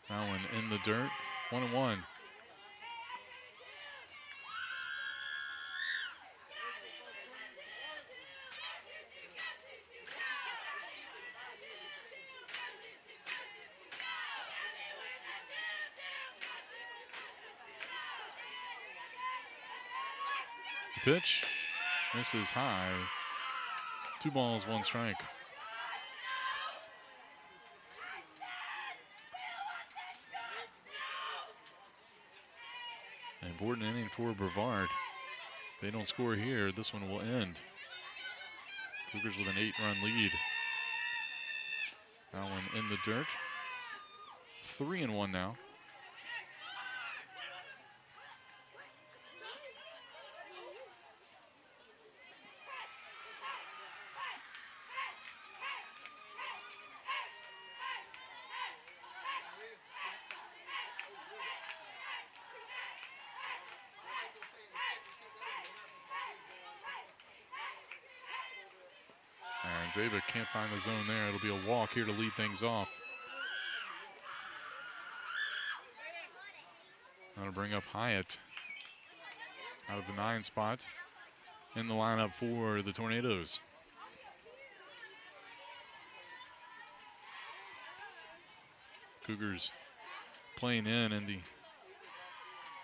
That one in the dirt. 1-1. Pitch misses high. 2 balls, 1 strike. An important inning for Brevard. If they don't score here, this one will end. Cougars with an 8-run lead. That one in the dirt. 3-1 now. And Zaba can't find the zone there. It'll be a walk here to lead things off. That'll bring up Hyatt out of the 9 spot in the lineup for the Tornadoes. Cougars playing in the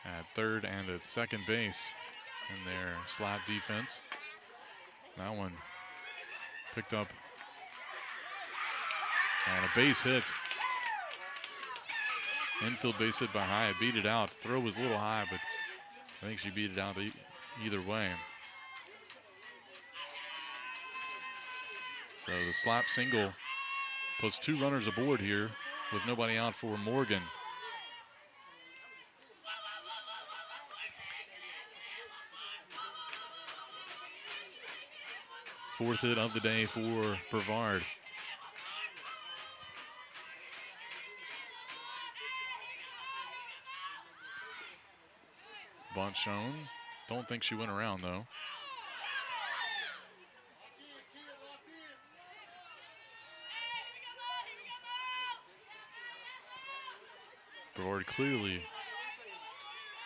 at third and at second base in their slap defense. That one picked up and a base hit. Infield base hit by Hyatt. Beat it out. Throw was a little high, but I think she beat it out either way. So the slap single Puts 2 runners aboard here with nobody out for Morgan. Fourth hit of the day for Brevard. Bunt shown. Don't think she went around though. Brevard clearly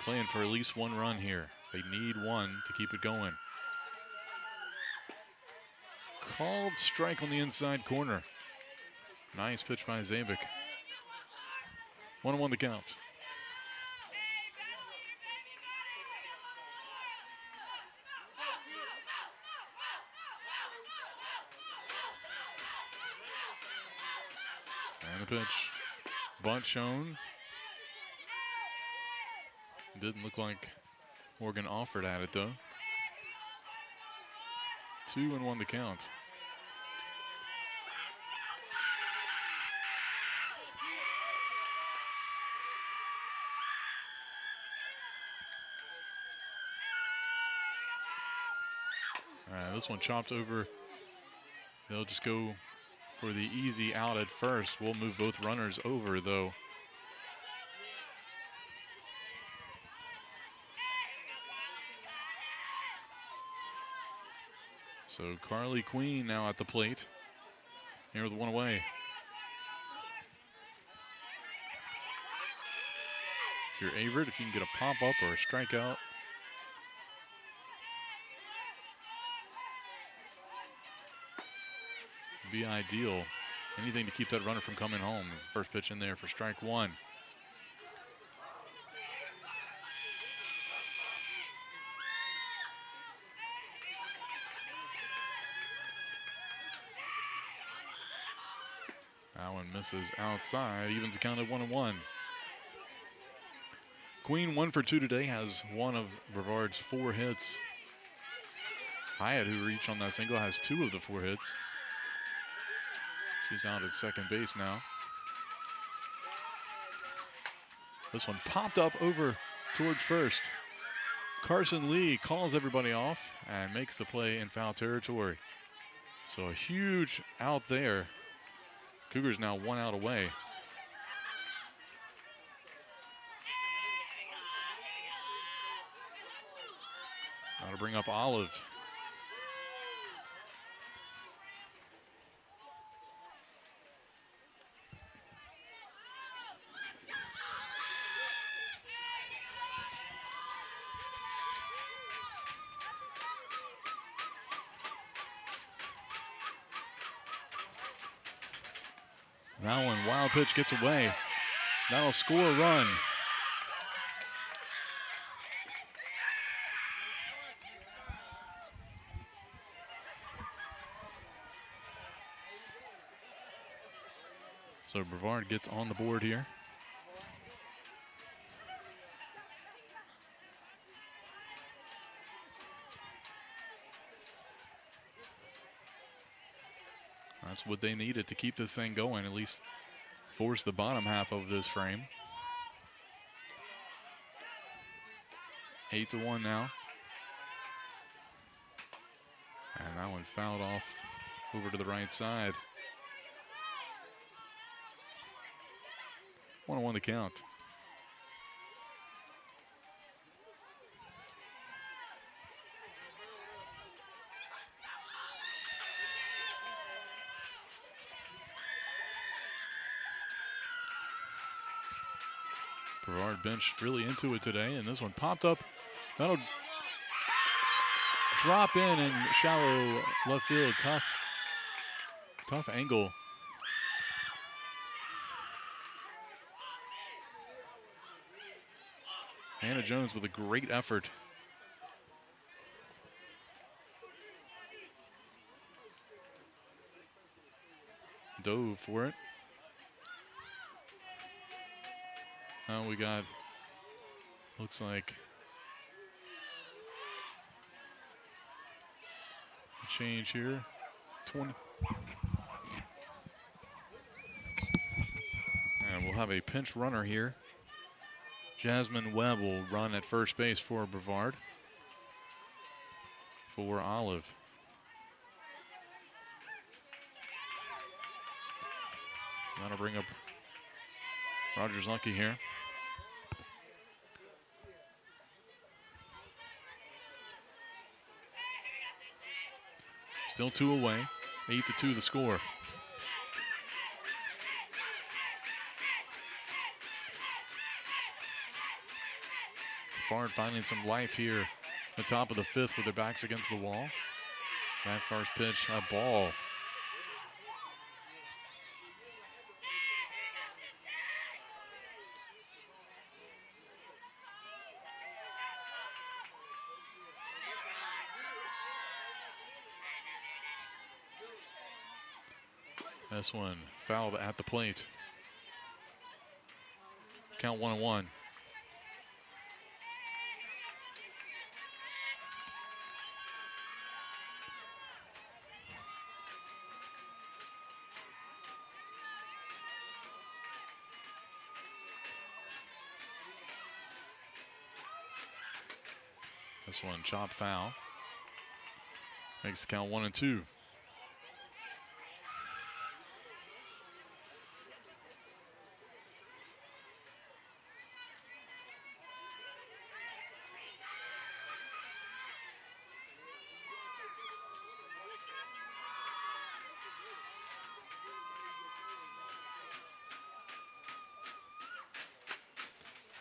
playing for at least 1 run here. They need 1 to keep it going. Called strike on the inside corner. Nice pitch by Zabik. 1-1 the count. And the pitch. Bunt shown. Didn't look like Morgan offered at it though. 2-1 the count. All right, this one chopped over. They'll just go for the easy out at first. We'll move both runners over though. So Carly Queen now at the plate. Here with 1 away. If you're Averett, if you can get a pop-up or a strikeout. Be ideal. Anything to keep that runner from coming home. Is the first pitch in there for strike 1. That one misses outside, evens the count at 1-1. Queen 1 for 2 today, has 1 of Brevard's 4 hits. Hyatt, who reached on that single, has 2 of the 4 hits. She's out at second base now. This one popped up over towards first. Carson Lee calls everybody off and makes the play in foul territory. So a huge out there. Cougars now 1 out away. Now to bring up Olive. That one, wild pitch gets away. That'll score a run. So Brevard gets on the board here. That's what they needed to keep this thing going, at least force the bottom half of this frame. 8-1 now. And that one fouled off over to the right side. 1-1 the count. Brevard bench really into it today, and this one popped up. That'll drop in shallow left field. Tough angle. Hannah Jones with a great effort. Dove for it. Now we got, looks like a change here. we'll have a pinch runner here. Jasmine Webb will run at first base for Brevard. For Olive. That'll bring up Rogers Lucky here. Still 2 away. 8-2 the score. Brevard finding some life here at the top of the 5th with their backs against the wall. That first pitch, a ball. This one fouled at the plate. Count 1-1. This one chopped foul. Makes the count 1-2.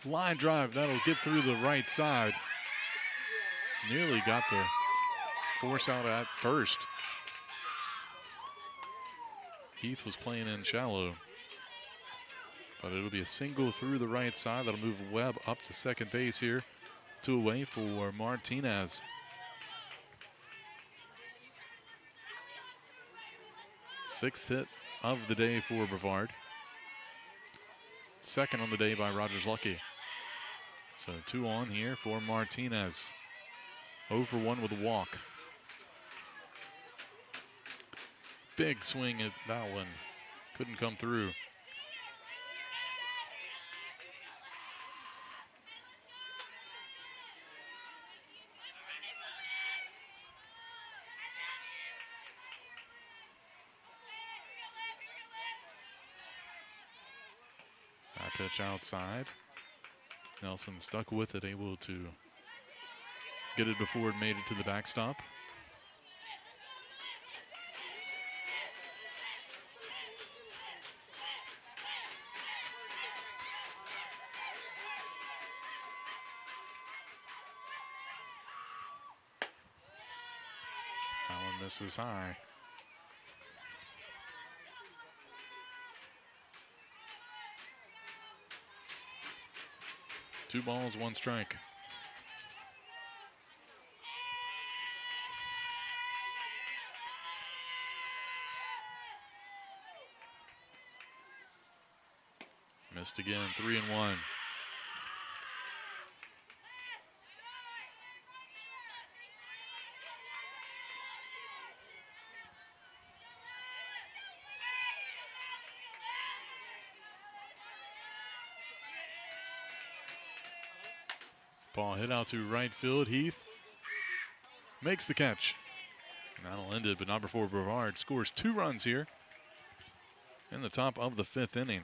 Line drive, that'll get through the right side. Nearly got the force out at first. Heath was playing in shallow. But it'll be a single through the right side. That'll move Webb up to second base here. 2 away for Martinez. Sixth hit of the day for Brevard. Second on the day by Rogers Lucky. So 2 on here for Martinez. 0 for 1 with a walk. Big swing at that one. Couldn't come through. That pitch outside. Nelson stuck with it, able to get it before it made it to the backstop. That one misses high. Two balls, 1 strike. Missed again, 3-1. Ball hit out to right field. Heath makes the catch. And that'll end it, but not before Brevard scores 2 runs here in the top of the 5th inning.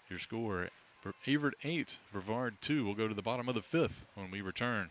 Your score, Averett 8, Brevard 2. We'll go to the bottom of the 5th when we return.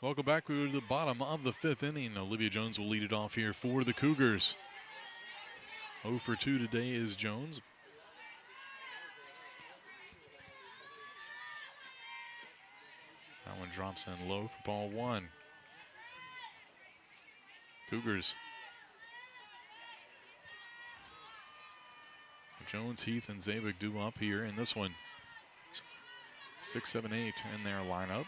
Welcome back to the bottom of the 5th inning. Olivia Jones will lead it off here for the Cougars. 0 for 2 today is Jones. That one drops in low for ball 1. Cougars. Jones, Heath, and Zabik do up here in this one. 6, 7, 8 in their lineup.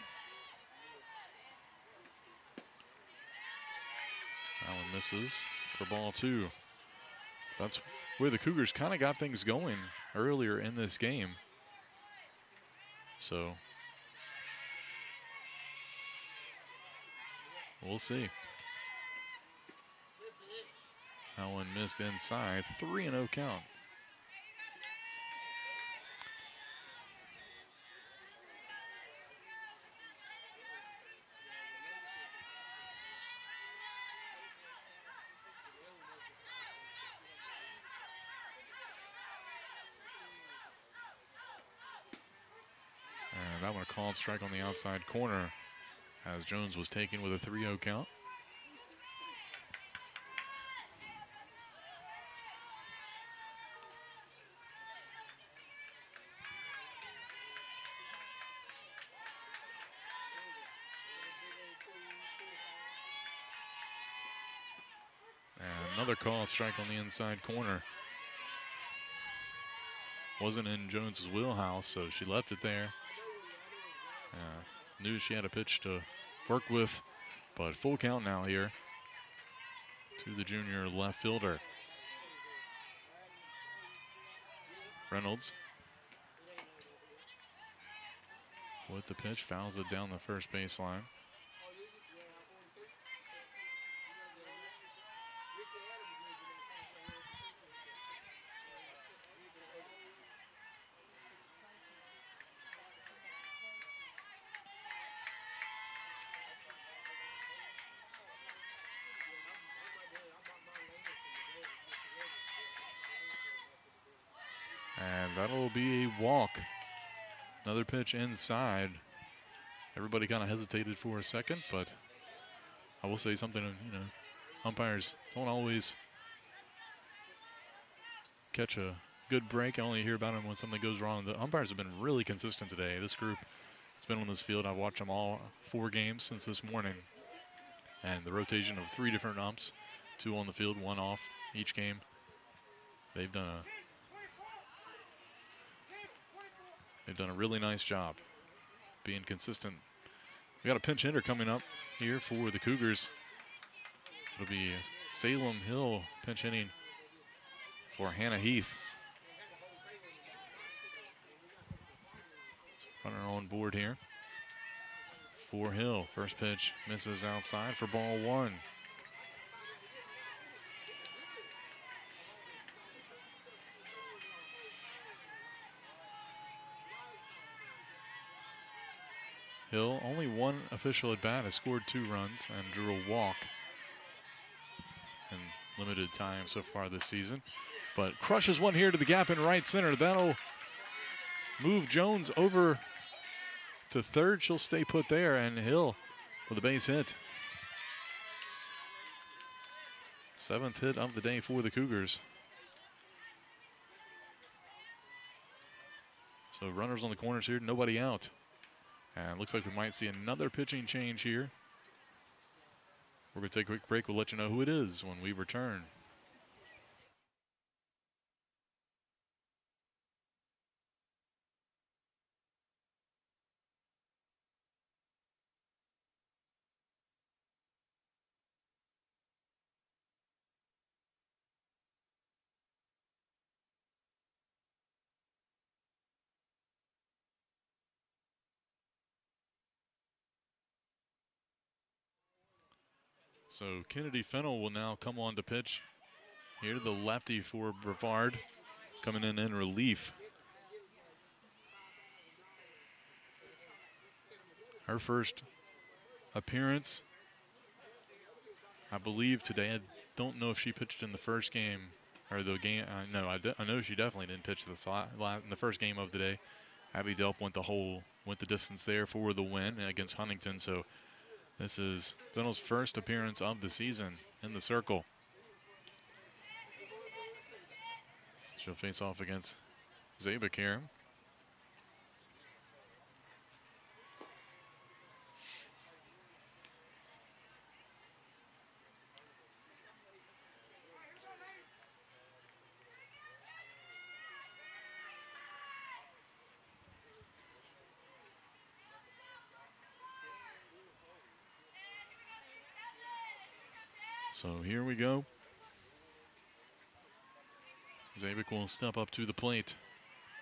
That one misses for ball 2. That's where the Cougars kind of got things going earlier in this game. So we'll see. That one missed inside. 3-0 count. And that one a called strike on the outside corner as Jones was taken with a 3-0 count. And another called strike on the inside corner. Wasn't in Jones's wheelhouse, so she left it there. Knew she had a pitch to work with, but full count now here to the junior left fielder. Reynolds with the pitch, fouls it down the first baseline. And that'll be a walk. Another pitch inside. Everybody kind of hesitated for a second, but I will say something, umpires don't always catch a good break. I only hear about them when something goes wrong. The umpires have been really consistent today. This group has been on this field. I've watched them all 4 games since this morning. And the rotation of 3 different umps, 2 on the field, 1 off each game. They've done a really nice job being consistent. We got a pinch hitter coming up here for the Cougars. It'll be Salem Hill pinch hitting for Hannah Heath. Runner on board here for Hill. First pitch misses outside for ball 1. Hill, only 1 official at bat, has scored 2 runs and drew a walk in limited time so far this season. But crushes one here to the gap in right center. That'll move Jones over to third. She'll stay put there, and Hill with a base hit. 7th hit of the day for the Cougars. So runners on the corners here, nobody out. And looks like we might see another pitching change here. We're going to take a quick break. We'll let you know who it is when we return. So Kennedy Fennell will now come on to pitch here, the lefty for Brevard, coming in relief. Her first appearance, I believe, today. I don't know if she pitched in the first game or the game. No, I know she definitely didn't pitch in the first game of the day. Abby Delp went the distance there for the win against Huntington. So This is Fennell's first appearance of the season in the circle. She'll face off against Zabik here. So here we go. Zabik will step up to the plate.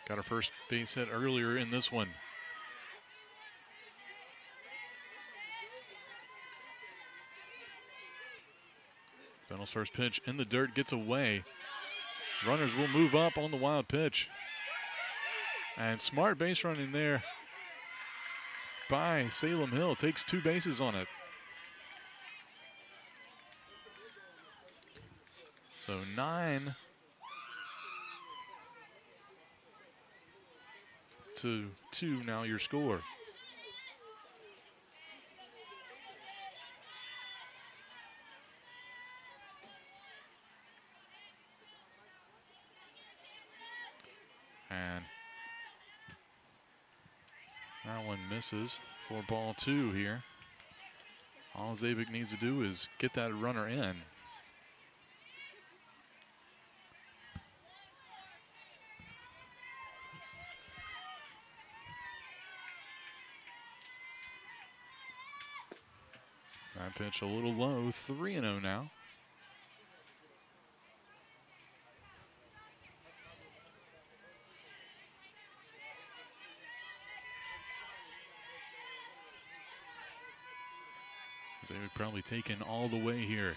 Got her first base hit earlier in this one. Fennell's first pitch in the dirt gets away. Runners will move up on the wild pitch. And smart base running there by Salem Hill. Takes 2 bases on it. So 9-2 now your score. And that one misses for ball 2 here. All Zabik needs to do is get that runner in. That pitch a little low, 3-0 now. They would probably taken all the way here.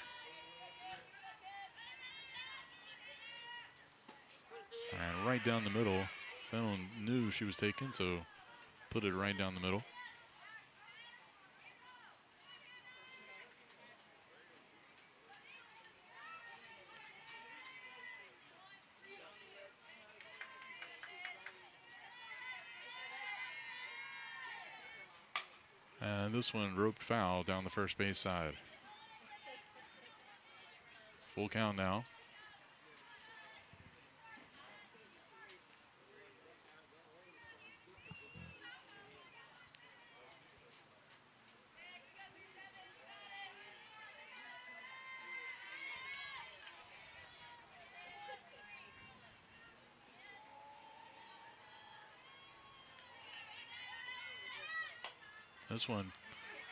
And right down the middle. Fennell knew she was taken, so put it right down the middle. And this one roped foul down the first base side. Full count now. This one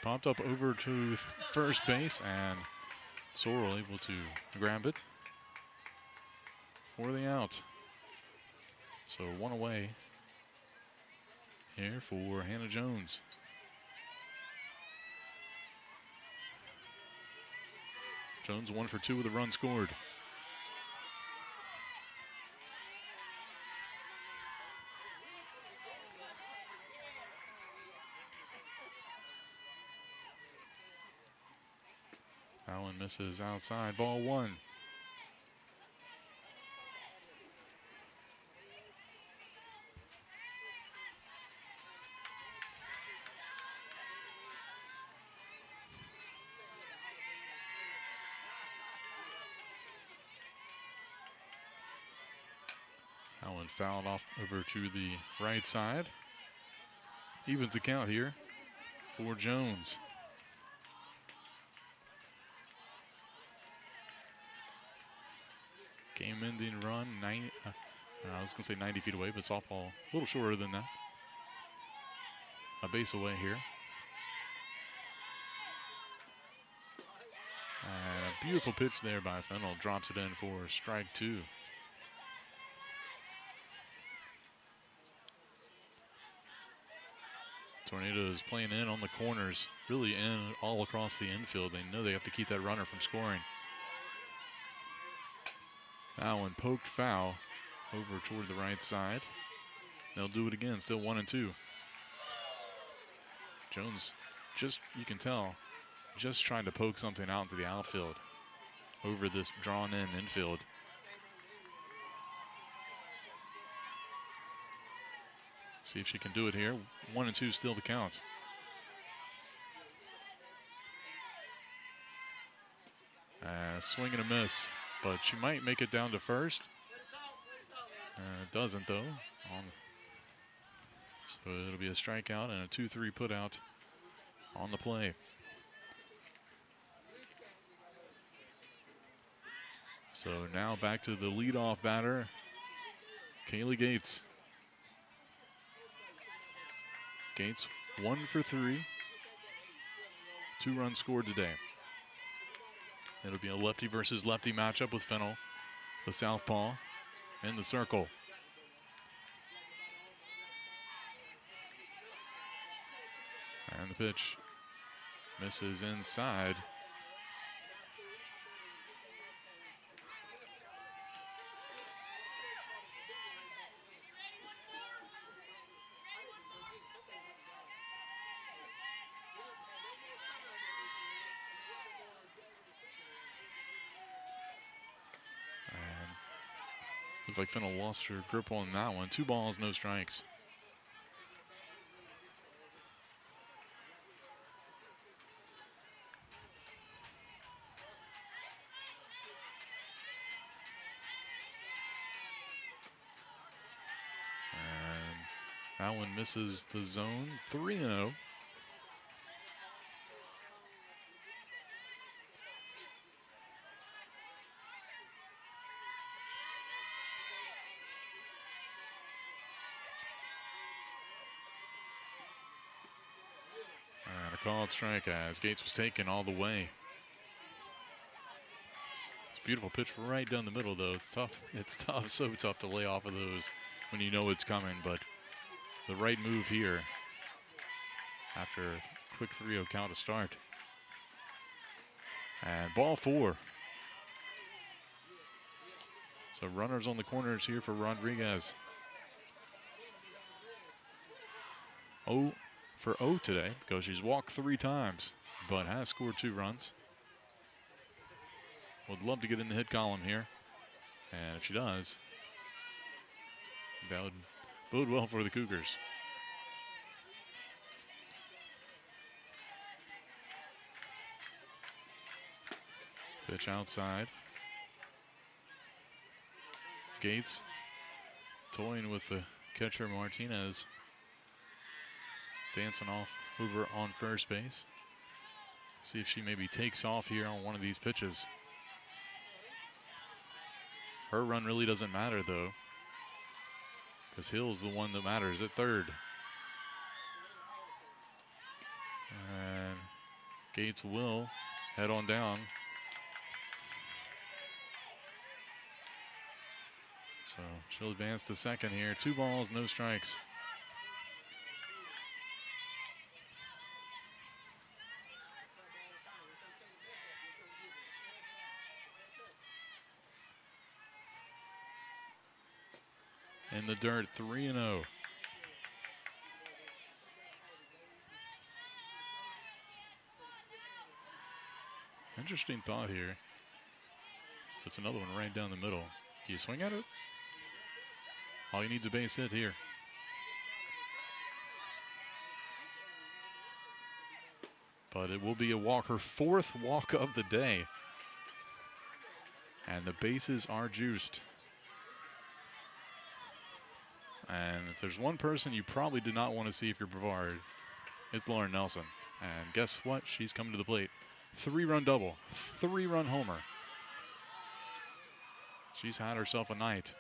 popped up over to first base, and Sorrell able to grab it for the out. So 1 away here for Hannah Jones. Jones 1 for 2 with a run scored. That one misses outside, ball 1. That one fouled off over to the right side. Evens the count here for Jones. Game-ending run, I was going to say 90 feet away, but softball a little shorter than that. A base away here. And a beautiful pitch there by Fennell. Drops it in for strike 2. Tornadoes playing in on the corners, really in all across the infield. They know they have to keep that runner from scoring. That one poked foul over toward the right side. They'll do it again, still 1-2. Jones, just, you can tell, just trying to poke something out into the outfield over this drawn-in infield. See if she can do it here. 1-2 still the count. Swing and a miss, but she might make it down to first. Doesn't, though. So it'll be a strikeout and a 2-3 put out on the play. So now back to the leadoff batter, Kaylee Gates. Gates 1 for 3. 2 runs scored today. It'll be a lefty versus lefty matchup with Fennell, the southpaw, in the circle. And the pitch misses inside. Looks like Fennell lost her grip on that one. 2 balls, no strikes. And that one misses the zone. 3-0. Called strike as Gates was taken all the way. It's a beautiful pitch right down the middle, though. It's tough. It's tough, so tough to lay off of those when you know it's coming. But the right move here after a quick 3-0 count to start. And ball 4. So runners on the corners here for Rodriguez. 0 for 0 today because she's walked 3 times, but has scored 2 runs. Would love to get in the hit column here. And if she does, that would bode well for the Cougars. Pitch outside. Gates toying with the catcher Martinez. Dancing off over on first base. See if she maybe takes off here on one of these pitches. Her run really doesn't matter, though, because Hill's the one that matters at third. And Gates will head on down. So she'll advance to second here. 2 balls, no strikes. In the dirt, 3-0. Interesting thought here. Puts another one right down the middle. Do you swing at it? All you need is a base hit here. But it will be a walk, her 4th walk of the day. And the bases are juiced. And if there's one person you probably do not want to see if you're Brevard, it's Lauren Nelson. And guess what? She's coming to the plate. 3-run double, 3-run homer. She's had herself a night.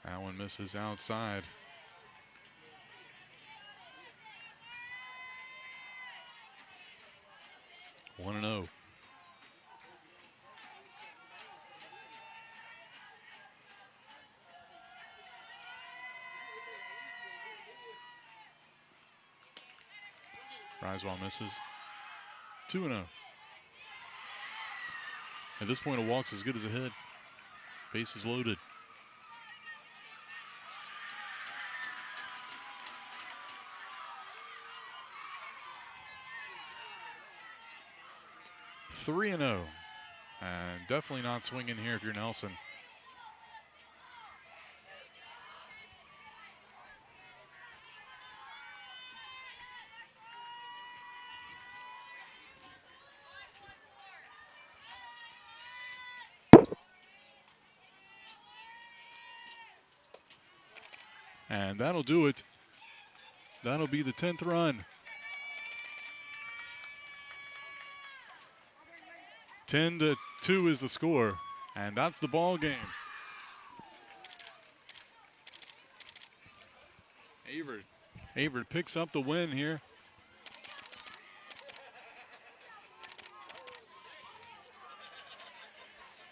That one misses outside. One and 0. Risewell misses. 2-0. At this point, a walk's as good as a hit. Base is loaded. 3-0. And definitely not swinging here if you're Nelson. And that'll do it. That'll be the 10th run. 10-2 is the score, and that's the ball game. Averett picks up the win here.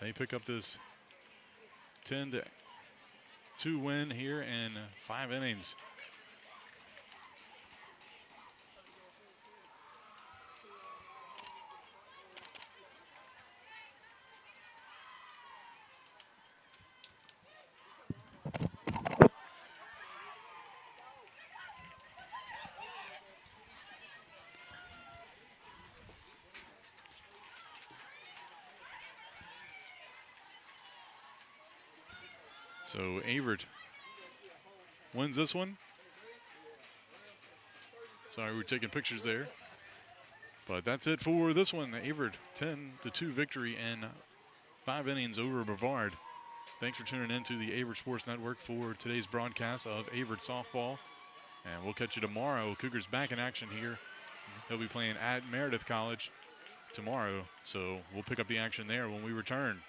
They pick up this 10-2 win here in 5 innings. So Averett wins this one. Sorry, we're taking pictures there. But that's it for this one. Averett 10-2 victory in 5 innings over Brevard. Thanks for tuning in to the Averett Sports Network for today's broadcast of Averett softball. And we'll catch you tomorrow. Cougars back in action here. They'll be playing at Meredith College tomorrow. So we'll pick up the action there when we return.